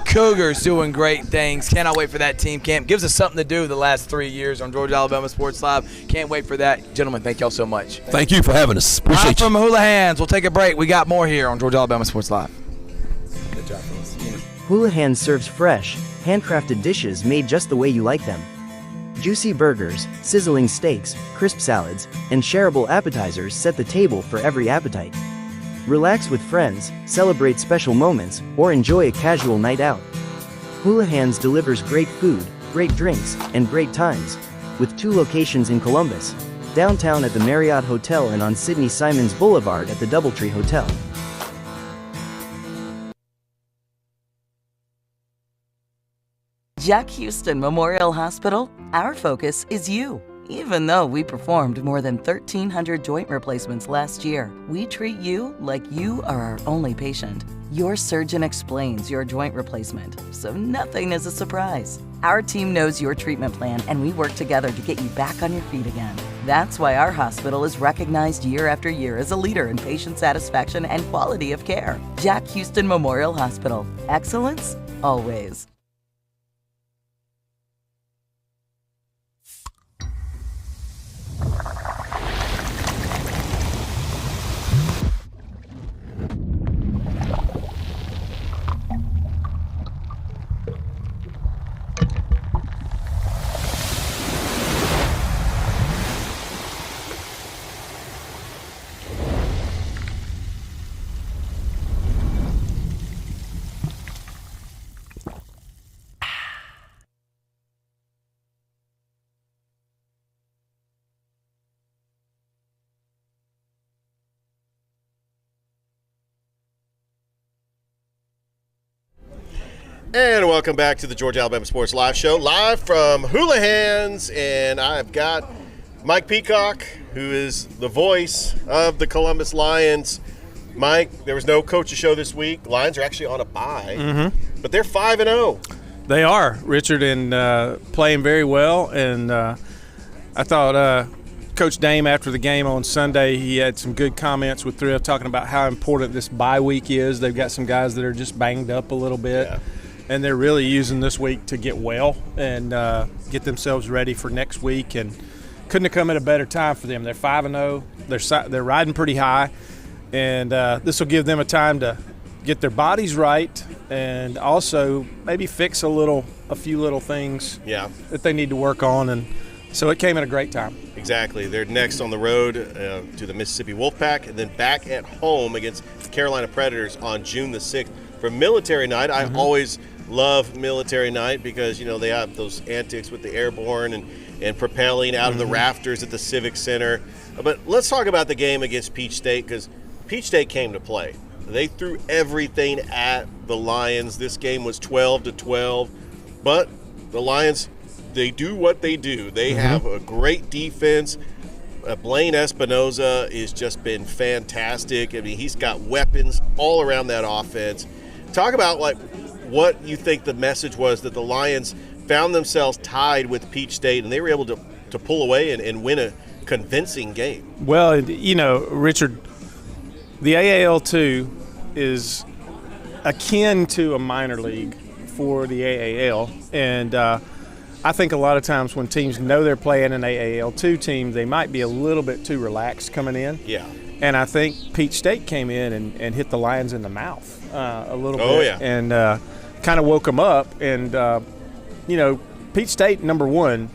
Cougars doing great things. Cannot wait for that team camp. Gives us something to do the last 3 years on Georgia Alabama Sports Live. Can't wait for that. Gentlemen, thank y'all so much. Thank you for having us. Appreciate you. I'm from Houilihans. We'll take a break. We got more here on Georgia Alabama Sports Live. Good job, fellas. Houilihans serves fresh, handcrafted dishes made just the way you like them. Juicy burgers, sizzling steaks, crisp salads, and shareable appetizers set the table for every appetite. Relax with friends, celebrate special moments, or enjoy a casual night out. Houilihans delivers great food, great drinks, and great times, with 2 locations in Columbus, downtown at the Marriott Hotel and on Sidney Simons Boulevard at the Doubletree Hotel. Jack Houston Memorial Hospital, our focus is you. Even though we performed more than 1,300 joint replacements last year, we treat you like you are our only patient. Your surgeon explains your joint replacement, so nothing is a surprise. Our team knows your treatment plan, and we work together to get you back on your feet again. That's why our hospital is recognized year after year as a leader in patient satisfaction and quality of care. Jack Houston Memorial Hospital. Excellence, always. And welcome back to the Georgia Alabama Sports Live Show, live from Houilihans. And I've got Mike Peacock, who is the voice of the Columbus Lions. Mike, there was no coach's show this week. Lions are actually on a bye, but they're 5-0. They are, Richard, and playing very well. And I thought Coach Dame, after the game on Sunday, he had some good comments with Thrift talking about how important this bye week is. They've got some guys that are just banged up a little bit. Yeah. And they're really using this week to get well and get themselves ready for next week. And couldn't have come at a better time for them. They're 5-0. They're riding pretty high, and this will give them a time to get their bodies right and also maybe fix a few little things that they need to work on. And so it came at a great time. Exactly. They're next on the road to the Mississippi Wolfpack, and then back at home against the Carolina Predators on June the 6th for Military Night. I always love Military Night because, they have those antics with the airborne and propelling out of the rafters at the Civic Center. But let's talk about the game against Peach State, because Peach State came to play. They threw everything at the Lions. This game was 12-12, but the Lions, they do what they do. They have a great defense. Blaine Espinoza has just been fantastic. I mean, he's got weapons all around that offense. Talk about what you think the message was that the Lions found themselves tied with Peach State and they were able to pull away and win a convincing game. Well, Richard, the AAL2 is akin to a minor league for the AAL, and I think a lot of times when teams know they're playing an AAL2 team, they might be a little bit too relaxed coming in. Yeah. And I think Peach State came in and hit the Lions in the mouth a little bit. Oh, yeah. And kind of woke them up. And, Peach State, number one,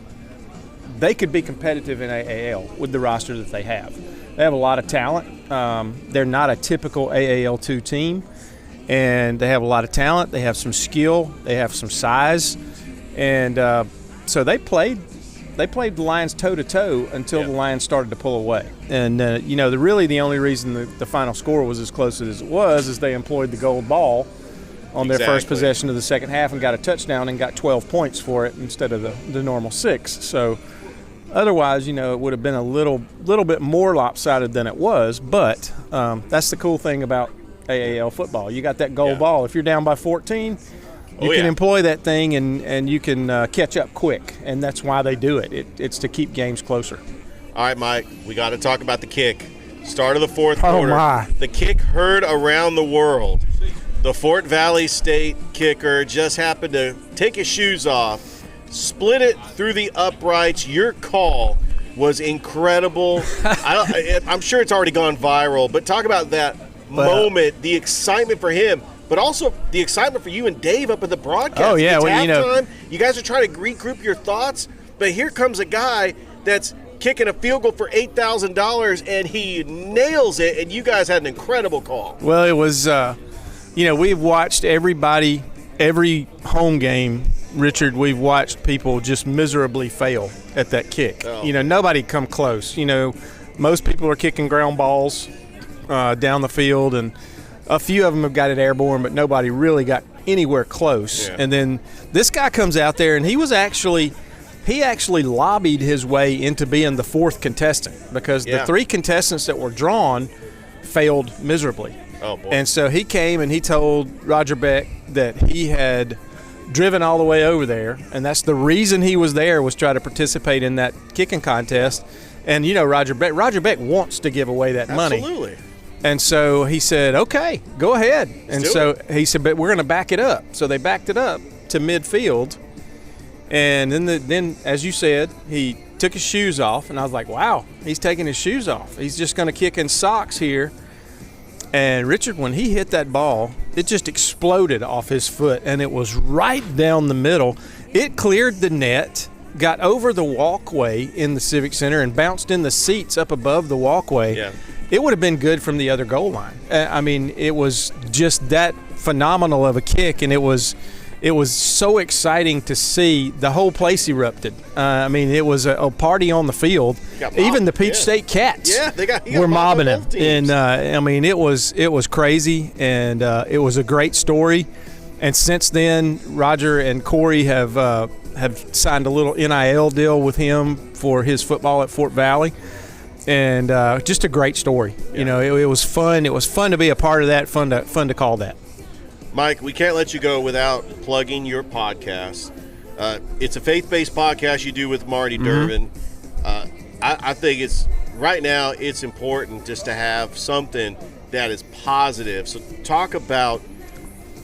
they could be competitive in AAL with the roster that they have. They have a lot of talent. They're not a typical AAL2 team. And they have a lot of talent. They have some skill. They have some size. And so they played the Lions toe-to-toe until the Lions started to pull away. And, the only reason the final score was as close as it was is they employed the gold ball on their first possession of the second half and got a touchdown and got 12 points for it instead of the normal 6. So otherwise, it would have been a little bit more lopsided than it was. But that's the cool thing about AAL football. You got that gold ball. If you're down by 14, you can employ that thing and you can catch up quick, and that's why they do it. It's to keep games closer. All right, Mike, we got to talk about the kick. Start of the fourth quarter. My. The kick heard around the world. The Fort Valley State kicker just happened to take his shoes off, split it through the uprights. Your call was incredible. I'm sure it's already gone viral, but talk about that moment, the excitement for him. But also the excitement for you and Dave up at the broadcast. Oh, yeah. It's Well, halftime. You guys are trying to regroup your thoughts, but here comes a guy that's kicking a field goal for $8,000, and he nails it, and you guys had an incredible call. Well, it was, we've watched every home game, Richard, we've watched people just miserably fail at that kick. Oh. Nobody come close. Most people are kicking ground balls down the field, and a few of them have got it airborne, but nobody really got anywhere close. Yeah. And then this guy comes out there, and he actually lobbied his way into being the fourth contestant because the 3 contestants that were drawn failed miserably. Oh, boy. And so he came and he told Roger Beck that he had driven all the way over there, and that's the reason he was there, was try to participate in that kicking contest. And Roger Beck wants to give away that money. Absolutely. And so he said, okay, go ahead. And so he said, but we're going to back it up. So they backed it up to midfield. And then, as you said, he took his shoes off. And I was like, wow, he's taking his shoes off. He's just going to kick in socks here. And Richard, when he hit that ball, it just exploded off his foot. And it was right down the middle. It cleared the net, got over the walkway in the Civic Center, and bounced in the seats up above the walkway. Yeah. It would have been good from the other goal line. It was just that phenomenal of a kick, and it was so exciting to see. The whole place erupted. It was a party on the field. Even the Peach State Cats were mobbing him. And, it was crazy, and it was a great story. And since then, Roger and Corey have signed a little NIL deal with him for his football at Fort Valley. And just a great story. You know, it was fun. It was fun to be a part of that, fun to call that. Mike, we can't let you go without plugging your podcast. It's a faith-based podcast you do with Marty Durbin. I think right now it's important just to have something that is positive. So talk about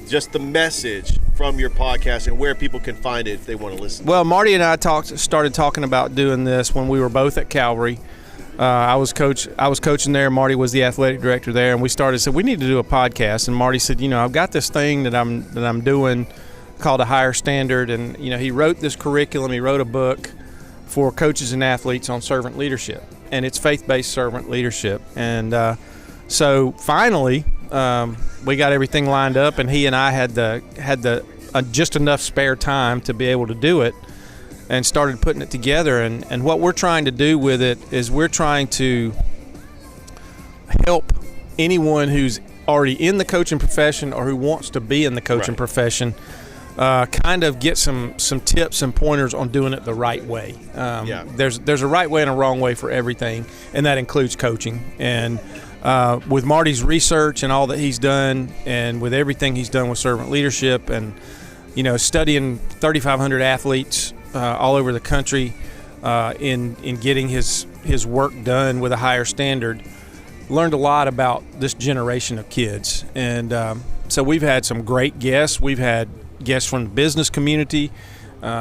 just the message from your podcast and where people can find it if they want to listen. Well, Marty and I started talking about doing this when we were both at Calvary. I was coaching there. Marty was the athletic director there, and we said we need to do a podcast. And Marty said, I've got this thing that I'm doing called A Higher Standard, and he wrote this curriculum. He wrote a book for coaches and athletes on servant leadership, and it's faith-based servant leadership. And so finally, we got everything lined up, and he and I had just enough spare time to be able to do it, and started putting it together. And what we're trying to do with it is we're trying to help anyone who's already in the coaching profession or who wants to be in the coaching profession kind of get some tips and pointers on doing it the right way. There's a right way and a wrong way for everything, and that includes coaching. And with Marty's research and all that he's done, and with everything he's done with servant leadership, and studying 3,500 athletes all over the country in getting his work done with A Higher Standard, learned a lot about this generation of kids. And so we've had some great guests. We've had guests from the business community.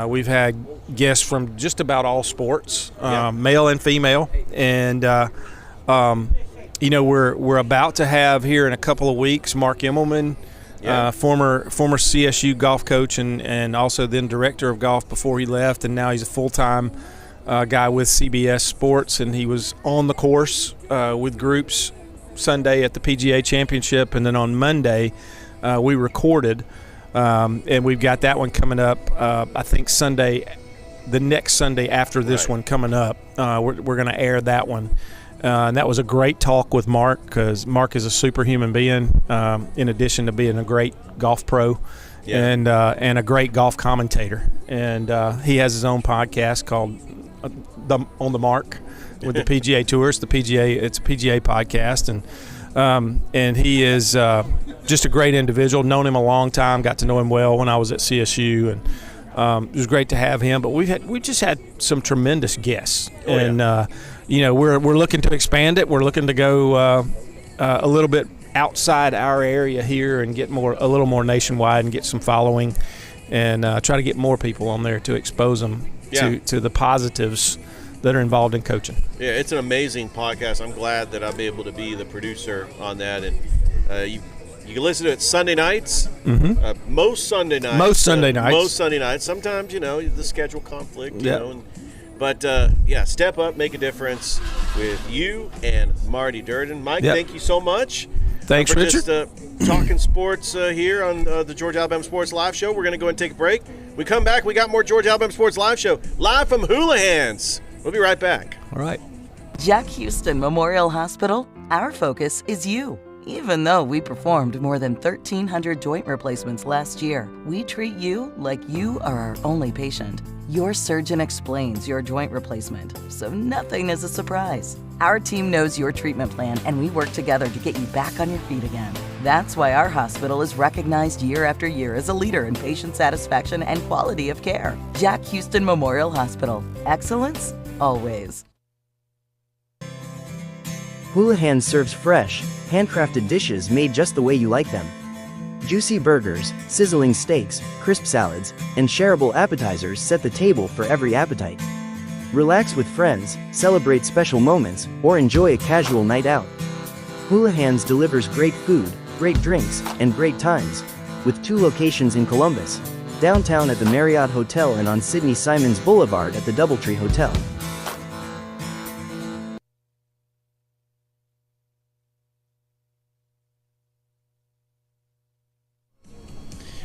We've had guests from just about all sports, male and female. And we're about to have here in a couple of weeks Mark Immelman, former CSU golf coach and also then director of golf before he left, and now he's a full-time guy with CBS Sports, and he was on the course with groups Sunday at the PGA Championship, and then on Monday we recorded, and we've got that one coming up I think the next Sunday after this one coming up. We're going to air that one. And that was a great talk with Mark, because Mark is a superhuman being, in addition to being a great golf pro and a great golf commentator. And he has his own podcast called On the Mark with the PGA Tour. It's a PGA podcast, and he is just a great individual. Known him a long time, got to know him well when I was at CSU, and it was great to have him. But we just had some tremendous guests, we're looking to expand it. We're looking to go a little bit outside our area here and get a little more nationwide and get some following, and try to get more people on there to expose them to the positives that are involved in coaching. Yeah, it's an amazing podcast. I'm glad that I'll be able to be the producer on that. And you can listen to it Sunday nights. Most Sunday nights. Most Sunday nights. Sometimes, the schedule conflict, But, step up, make a difference with you and Marty Durden. Mike, thank you so much. Thanks, Richard. Just talking sports here on the Georgia Alabama Sports Live Show. We're going to go and take a break. We come back, we got more Georgia Alabama Sports Live Show, live from Houilihans. We'll be right back. All right. Jack Houston Memorial Hospital, our focus is you. Even though we performed more than 1,300 joint replacements last year, we treat you like you are our only patient. Your surgeon explains your joint replacement, so nothing is a surprise. Our team knows your treatment plan, and we work together to get you back on your feet again. That's why our hospital is recognized year after year as a leader in patient satisfaction and quality of care. Jack Houston Memorial Hospital. Excellence, always. Houilihans serves fresh, handcrafted dishes made just the way you like them. Juicy burgers, sizzling steaks, crisp salads, and shareable appetizers set the table for every appetite. Relax with friends, celebrate special moments, or enjoy a casual night out. Houilihans delivers great food, great drinks, and great times, with 2 locations in Columbus, downtown at the Marriott Hotel and on Sidney Simons Boulevard at the Doubletree Hotel.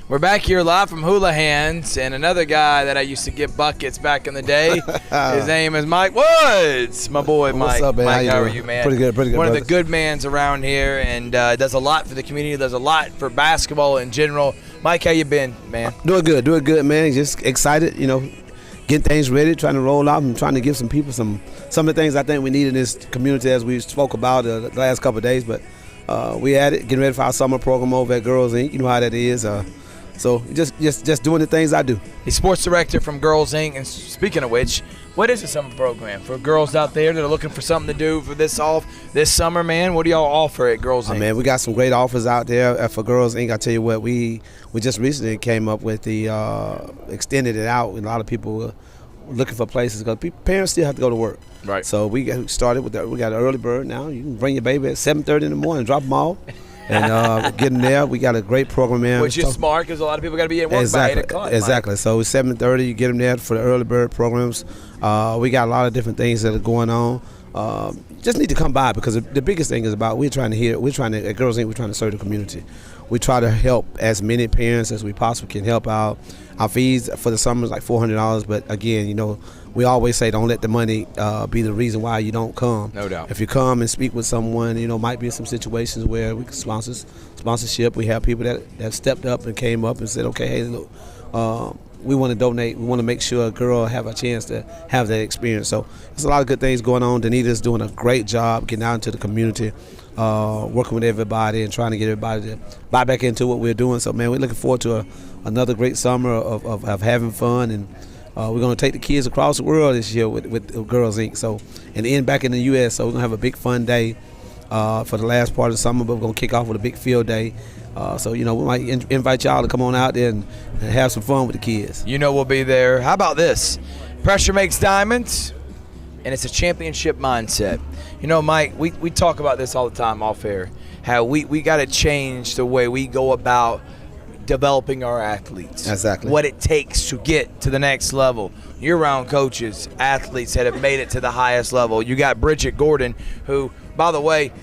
We're back here live from Houilihans, and another guy that I used to give buckets back in the day. His name is Mike Woods. My boy, Mike. What's up, man? Mike, how are doing? you, man? Pretty good, One of brother. the good mans around here, and does a lot for the community, does a lot for basketball in general. Mike, how you been, man? Doing good, man. Just excited, getting things ready, trying to roll out and trying to give some people some of the things I think we need in this community as we spoke about the last couple of days. But we at it, getting ready for our summer program over at Girls Inc. You know how that is. So just doing the things I do. He's sports director from Girls Inc. And speaking of which, what is the summer program for girls out there that are looking for something to do for this summer, man? What do y'all offer at Girls Inc.? Man, we got some great offers out there for Girls Inc. I tell you what, we just recently came up with the extended it out. A lot of people were looking for places because parents still have to go to work. Right. So we started with we got an early bird now. You can bring your baby at 7:30 in the morning, drop them off. And get them there. We got a great program, man. Which is smart because a lot of people got to be at work by 8 o'clock. Exactly. So it's 7:30. You get them there for the early bird programs. We got a lot of different things that are going on. Just need to come by because the biggest thing is about at Girls Inc. we're trying to serve the community. We try to help as many parents as we possibly can help out. Our fees for the summer is like $400, but again, we always say don't let the money be the reason why you don't come. No doubt. If you come and speak with someone, might be some situations where we can sponsorship. We have people that stepped up and came up and said, okay, hey, look, we want to donate. We want to make sure a girl have a chance to have that experience. So there's a lot of good things going on. Danita's doing a great job getting out into the community, working with everybody and trying to get everybody to buy back into what we're doing. So, man, we're looking forward to another great summer of having fun, and we're going to take the kids across the world this year with Girls Inc. So, and end back in the U.S. So we're going to have a big fun day for the last part of the summer, but we're going to kick off with a big field day. So, we might invite y'all to come on out there and have some fun with the kids. We'll be there. How about this? Pressure makes diamonds, and it's a championship mindset. Mike, we talk about this all the time off air, how we got to change the way we go about developing our athletes. Exactly. What it takes to get to the next level. You're around coaches, athletes that have made it to the highest level. You got Bridget Gordon, who, by the way,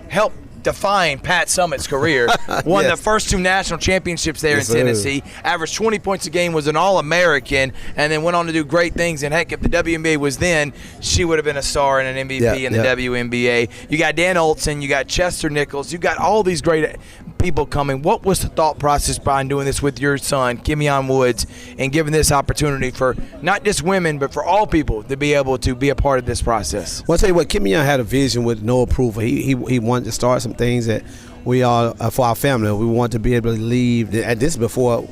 helped define Pat Summitt's career. Won the first 2 national championships there in Tennessee. Averaged 20 points a game, was an All-American, and then went on to do great things. And heck, if the WNBA was then, she would have been a star and an MVP in the WNBA. You got Dan Olsen, you got Chester Nichols, you got all these great people coming. What was the thought process behind doing this with your son, Houilihans Woods, and giving this opportunity for not just women, but for all people to be able to be a part of this process? Well, I'll tell you what, Houilihans had a vision with no approval. He wanted to start some things that we all, for our family, we want to be able to leave. And this is before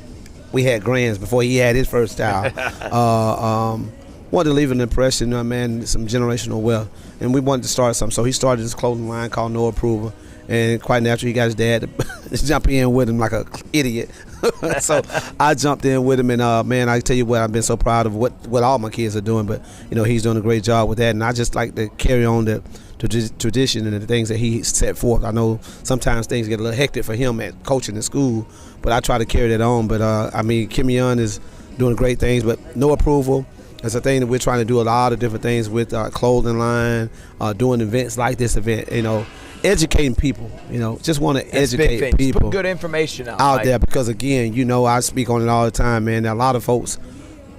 we had grands, before he had his first child. Wanted to leave an impression, man, some generational wealth. And we wanted to start something. So he started this clothing line called No Approval. And quite naturally, he got his dad to jump in with him like an idiot. So I jumped in with him, and man, I tell you what, I've been so proud of what all my kids are doing. But he's doing a great job with that, and I just like to carry on the tradition and the things that he set forth. I know sometimes things get a little hectic for him at coaching in school, but I try to carry that on. But Houilihans is doing great things, but No Approval. It's a thing that we're trying to do a lot of different things with our clothing line, doing events like this event, educating people, just want to educate people. Put good information out there because, again, I speak on it all the time, man. A lot of folks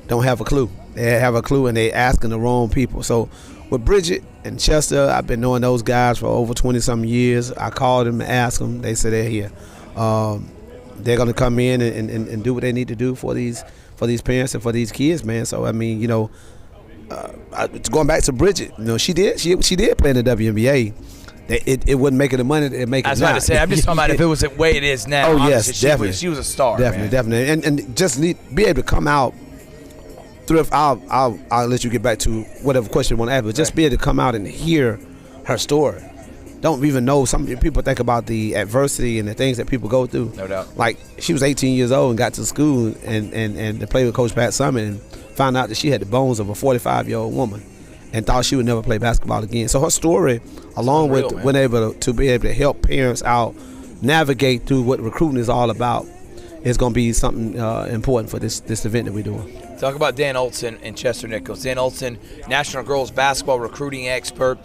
don't have a clue. They have a clue and they asking the wrong people. So with Bridget and Chester, I've been knowing those guys for over 20-something years. I called them and asked them. They said they're here. They're going to come in and do what they need to do for these parents and for these kids, man. So, going back to Bridget, she did play in the WNBA. It wouldn't make it the money it make it now. That's what I say. I'm just talking about if it was the way it is now. Oh, Honestly, yes, definitely. She was a star. Definitely. And just be able to come out through. I'll let you get back to whatever question you want to ask, but just be able to come out and hear her story. Don't even know. Some people think about the adversity and the things that people go through. No doubt. Like, she was 18 years old and got to school and to play with Coach Pat Summitt and found out that she had the bones of a 45-year-old woman and thought she would never play basketball again. So her story, along with being able to be able to help parents out navigate through what recruiting is all about, is going to be something important for this event that we're doing. Talk about Dan Olsen and Chester Nichols. Dan Olsen, National Girls Basketball recruiting expert.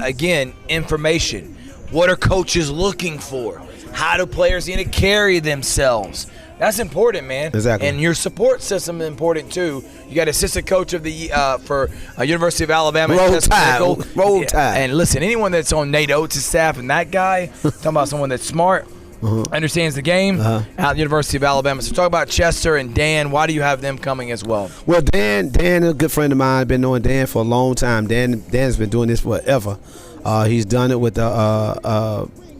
Again, information. What are coaches looking for? How do players need to carry themselves? That's important, man. Exactly. And your support system is important too. You got assistant coach of the for University of Alabama. Roll Tide. Roll Tide. And listen, anyone that's on Nate Oates' staff and that guy, talking about someone that's smart, understands the game, out at the University of Alabama. So talk about Chester and Dan. Why do you have them coming as well? Well, Dan is a good friend of mine. I've been knowing Dan for a long time. Dan's been doing this forever. He's done it with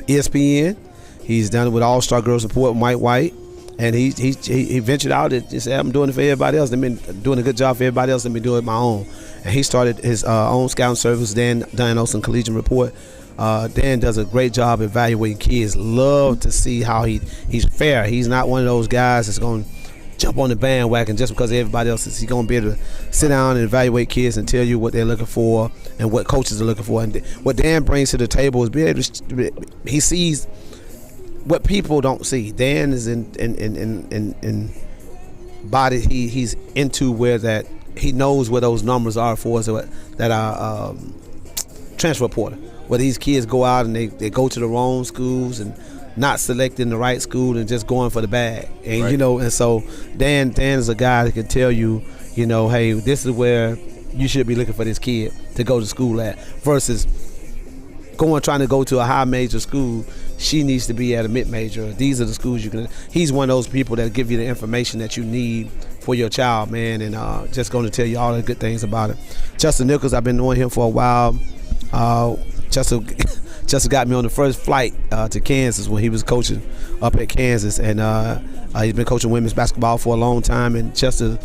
ESPN. He's done it with All Star Girls Report, Mike White. And he ventured out and said, I'm doing it for everybody else. They've been doing a good job for everybody else. Let me do it my own. And he started his own scouting service, Dan Olsen Collegiate Report. Dan does a great job evaluating kids. Love to see how he's fair. He's not one of those guys that's going to jump on the bandwagon just because everybody else is. He's going to be able to sit down and evaluate kids and tell you what they're looking for and what coaches are looking for. And what Dan brings to the table is being able to, he sees what people don't see. Dan is in body. He's into where that he knows where those numbers are for us that are transfer portal. Where these kids go out and they go to the wrong schools and not selecting the right school and just going for the bag. And right. and so Dan is a guy that can tell you, hey, this is where you should be looking for this kid to go to school at versus trying to go to a high major school. She needs to be at a mid-major. These are the schools you can. He's one of those people that give you the information that you need for your child, man, and just going to tell you all the good things about it. Chester Nichols, I've been knowing him for a while. Chester got me on the first flight to Kansas when he was coaching up at Kansas, and he's been coaching women's basketball for a long time. And Chester,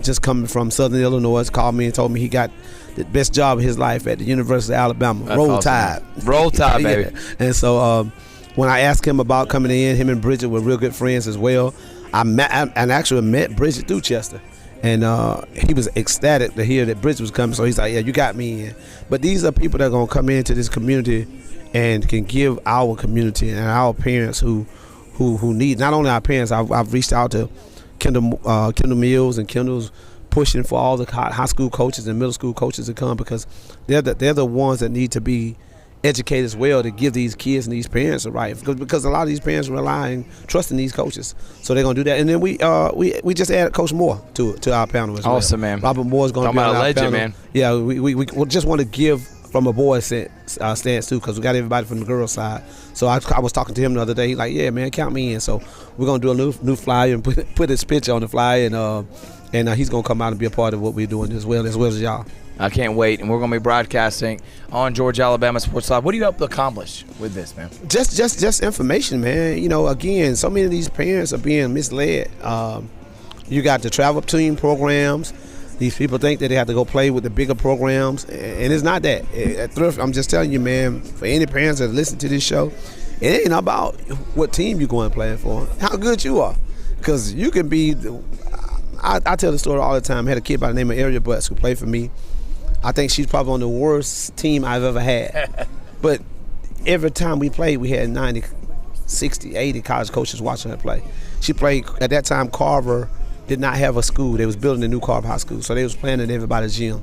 just coming from Southern Illinois, called me and told me he got the best job of his life at the University of Alabama. That's Roll awesome. Tide. Roll Tide, baby. Yeah. And so when I asked him about coming in, him and Bridget were real good friends as well. I actually met Bridget through Chester. And he was ecstatic to hear that Bridget was coming. So he's like, yeah, you got me in. But these are people that are going to come into this community and can give our community and our parents who need, not only our parents, I've reached out to Kendall Mills, and Kendall's pushing for all the high school coaches and middle school coaches to come because they're the ones that need to be educated as well to give these kids and these parents a right, because a lot of these parents rely and trust in these coaches, so they're gonna do that. And then we just added Coach Moore to our panel as well. Awesome, man. Robert Moore's gonna be on our legend, panel. man. Yeah, we just want to give from a boys' stance too, because we got everybody from the girls' side. So I was talking to him the other day. He's like, yeah, man, count me in. So we're gonna do a new flyer and put his picture on the flyer, and he's gonna come out and be a part of what we're doing as well as y'all. I can't wait, and we're going to be broadcasting on Georgia Alabama Sports Live. What do you hope to accomplish with this, man? Just information, man. Again, so many of these parents are being misled. You got the travel team programs. These people think that they have to go play with the bigger programs, and it's not that. At Thrift, I'm just telling you, man, for any parents that listen to this show, it ain't about what team you're going playing for, how good you are. Because you can be, I tell the story all the time. I had a kid by the name of Area Butts who played for me. I think she's probably on the worst team I've ever had. But every time we played, we had 90, 60, 80 college coaches watching her play. She played, at that time, Carver did not have a school. They was building a new Carver High School, so they was playing at everybody's gym.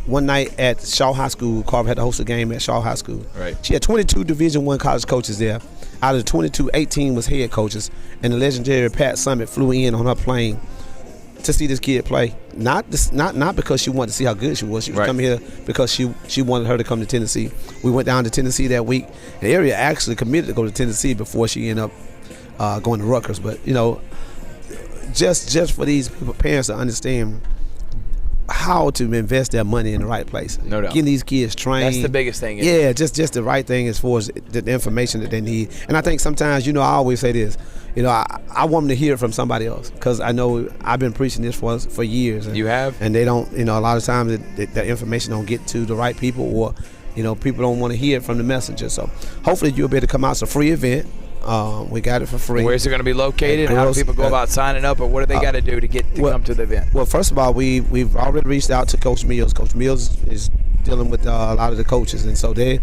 One night at Shaw High School, Carver had to host a game at Shaw High School. Right. She had 22 Division I college coaches there. Out of the 22, 18 was head coaches, and the legendary Pat Summitt flew in on her plane to see this kid play. Not because she wanted to see how good she was. She was coming here because she wanted her to come to Tennessee. We went down to Tennessee that week. The area actually committed to go to Tennessee before she ended up going to Rutgers. But just for these parents to understand how to invest their money in the right place. No doubt. Getting these kids trained. That's the biggest thing. Yeah, just the right thing as far as the information that they need. And I think sometimes, I always say this, I want them to hear it from somebody else, because I know I've been preaching this for years. And, you have? And they don't, a lot of times the information don't get to the right people, or, people don't want to hear it from the messenger. So hopefully you'll be able to come out. It's a free event. We got it for free. Where's it going to be located? How do people go about signing up, or what do they got to do to come to the event? Well, first of all, we've already reached out to Coach Mills. Coach Mills is dealing with a lot of the coaches, and so they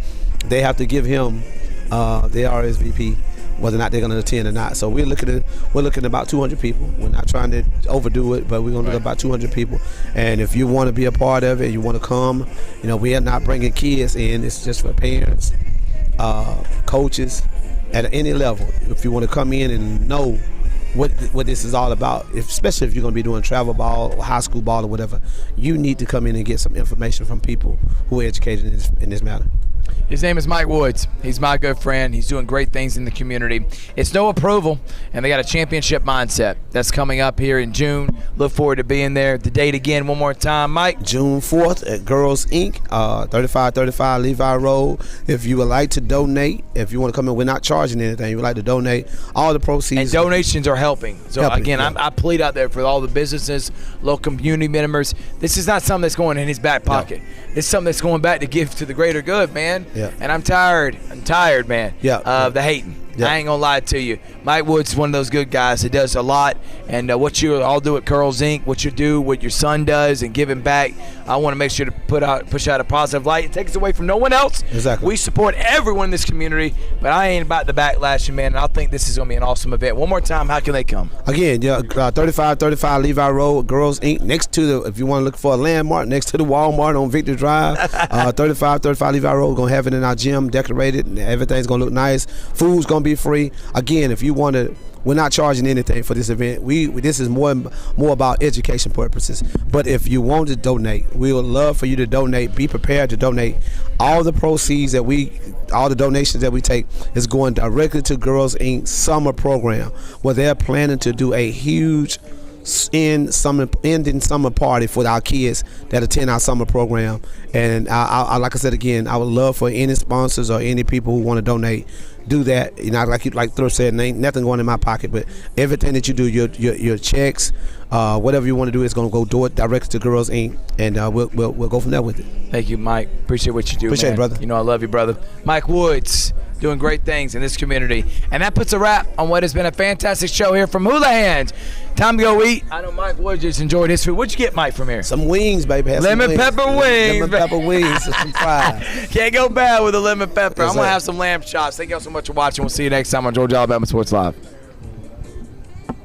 have to give him their RSVP, whether or not they're going to attend or not. So we're looking at about 200 people. We're not trying to overdo it, but we're going to look at about 200 people. And if you want to be a part of it, you want to come, we are not bringing kids in. It's just for parents, coaches, at any level, if you want to come in and know what this is all about, especially if you're going to be doing travel ball or high school ball or whatever, you need to come in and get some information from people who are educated in this matter. His name is Mike Woods. He's my good friend. He's doing great things in the community. It's no approval, and they got a championship mindset that's coming up here in June. Look forward to being there. The date again, one more time, Mike. June 4th at Girls Inc., 3535 Levi Road. If you would like to donate, if you want to come in, we're not charging anything. You would like to donate, all the proceeds. And donations are helping. So, again, yeah. I plead out there for all the businesses, local community members. This is not something that's going in his back pocket. No. It's something that's going back to give to the greater good, man. Yeah. And I'm tired, man, of the hating. Yeah. I ain't going to lie to you. Mike Woods is one of those good guys that does a lot. And what you all do at Girls Inc., what you do, what your son does, and giving back, I want to make sure to push out a positive light. It takes away from no one else. Exactly. We support everyone in this community, but I ain't about the backlash, man. And I think this is going to be an awesome event. One more time, how can they come? Again, 3535 Levi Road, Girls Inc., next to if you want to look for a landmark, next to the Walmart on Victory Drive. 3535 Levi Road, we're going to have it in our gym, decorated, and everything's going to look nice. Food's going to be free. Again, if you want to, we're not charging anything for this event. This is more about education purposes. But if you want to donate, we would love for you to donate. Be prepared to donate. All the proceeds all the donations that we take is going directly to Girls Inc. summer program, where they're planning to do a huge ending summer party for our kids that attend our summer program. And I like I said again, I would love for any sponsors or any people who want to donate, do that. You know, like Thurl said, ain't nothing going in my pocket, but everything that you do, your checks, whatever you want to do, is going to go do it directly to Girls Inc. And we'll go from there with it. Thank you, Mike. Appreciate what you do. Appreciate man. it, brother. You know I love you, brother. Mike Woods, doing great things in this community. And that puts a wrap on what has been a fantastic show here from Houilihans. Time to go eat. I know Mike Woods just enjoyed his food. What'd you get, Mike, from here? Some wings, baby. Lemon pepper wings. Lemon pepper wings and some fries. Can't go bad with a lemon pepper. Yes, I'm going to sir. have some lamb chops. Thank y'all so much for watching. We'll see you next time on Georgia Alabama Sports Live.